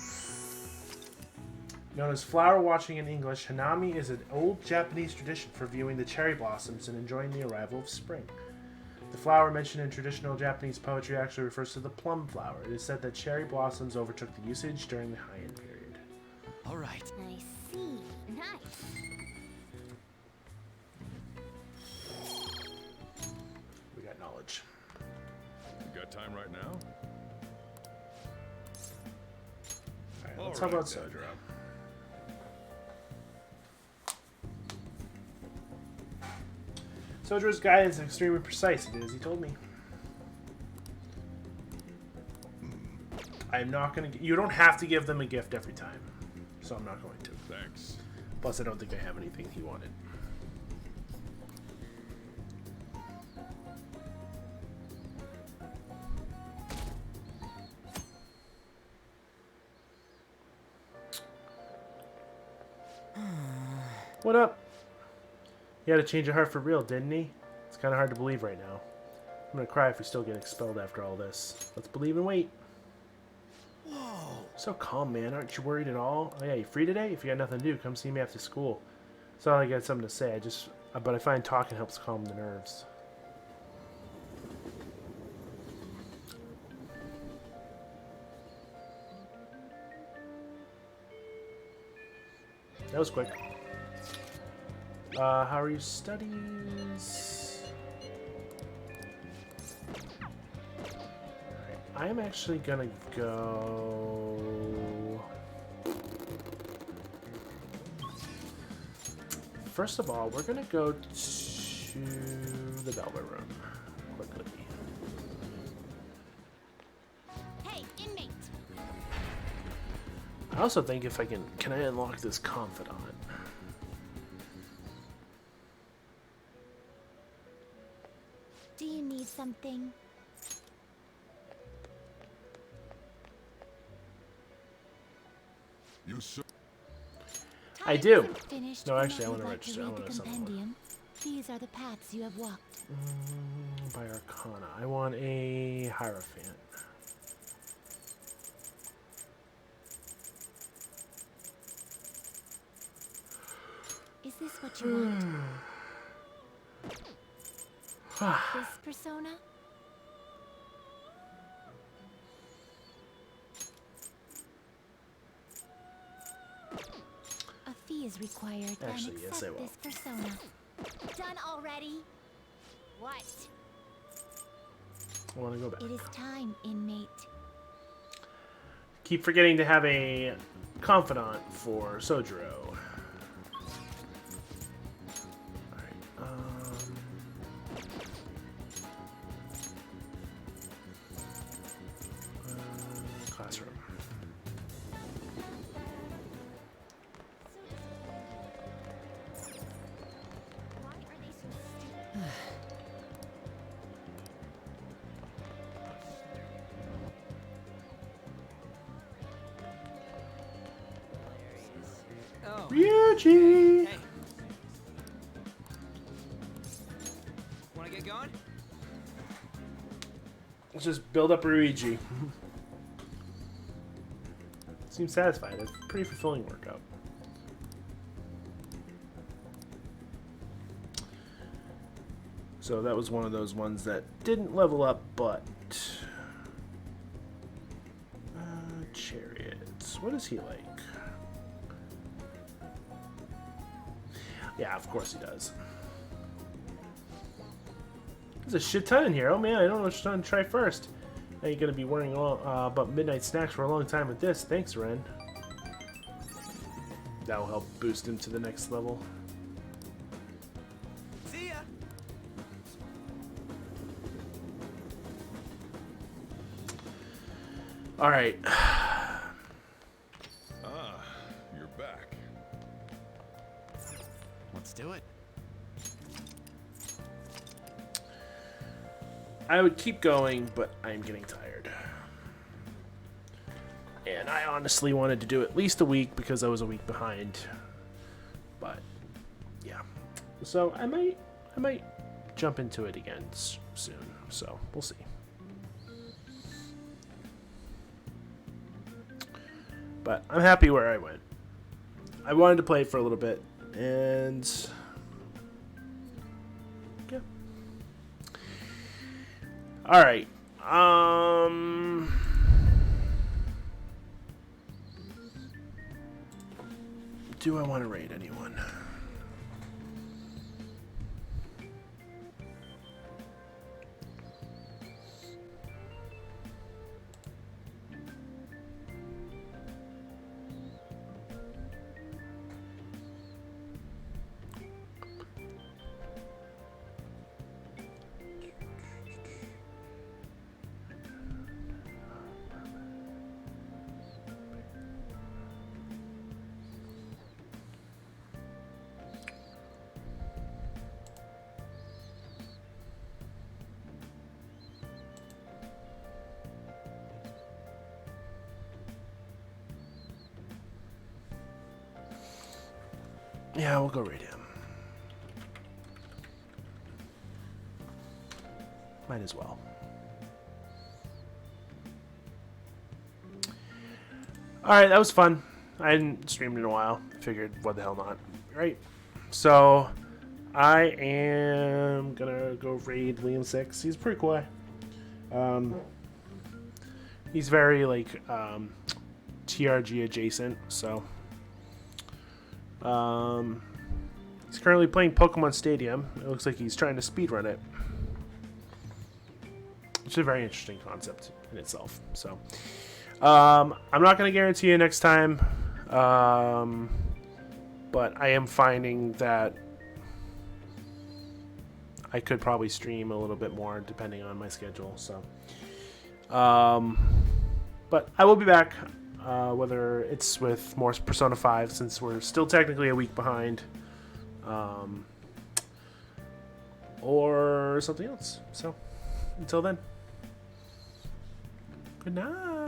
Known as flower watching in English, Hanami is an old Japanese tradition for viewing the cherry blossoms and enjoying the arrival of spring. The flower mentioned in traditional Japanese poetry actually refers to the plum flower. It is said that cherry blossoms overtook the usage during the Heian period. All right. I see. Nice. We got knowledge. You got time right now? Alright. let's talk about Sojiro. Sojiro's guidance is extremely precise, as he told me. I'm not going to... You don't have to give them a gift every time. So I'm not going to. Thanks. Plus, I don't think I have anything he wanted. What up? He had to change a heart for real, didn't he? It's kind of hard to believe right now. I'm gonna cry if we still get expelled after all this. Let's believe and wait. Whoa. So calm, man. Aren't you worried at all? Oh yeah, you free today? If you got nothing to do, come see me after school. It's not like I got something to say. But I find talking helps calm the nerves. That was quick. How are your studies? I'm actually gonna go... First of all, we're gonna go to the Velvet Room quickly. Hey, inmate! I also think if I can I unlock this confidant? Do you need something? You sir. I do. Isn't finished, No, but actually, I not want to like register. I read want the to summon one. compendium. These are the paths you have walked. By Arcana. I want a Hierophant. Is this what you want? This persona? A fee is required. Actually, then yes, I accept will. this persona. Done already? What? I want to go back. It is time, inmate. Keep forgetting to have a confidant for Sojiro. Classroom. Why are they so stupid? Oh. Ryuji! Hey. Wanna get going? Let's just build up Ryuji. Seems satisfied. It's a pretty fulfilling workout. So that was one of those ones that didn't level up, but... Chariots. What is he like? Yeah, of course he does. There's a shit ton in here. Oh man, I don't know which one to try first. Now you're gonna be worrying about midnight snacks for a long time with this. Thanks, Ren. That will help boost him to the next level. See ya. All right. You're back. Let's do it. I would keep going, but I'm getting tired. And I honestly wanted to do at least a week because I was a week behind. But yeah. So I might jump into it again soon. So we'll see. But I'm happy where I went. I wanted to play it for a little bit, and yeah. All right. Do I want to raid anyone? Yeah, we'll go raid him. Might as well. Alright, that was fun. I hadn't streamed in a while. Figured, what the hell not. Right. So, I am gonna go raid Liam 6. He's pretty cool. He's very, like, TRG adjacent, so. He's currently playing Pokemon Stadium. It looks like he's trying to speedrun it. Which is a very interesting concept in itself. So, I'm not going to guarantee you next time, but I am finding that I could probably stream a little bit more depending on my schedule. So, but I will be back, whether it's with more Persona 5 since we're still technically a week behind, or something else. So, until then. Good night.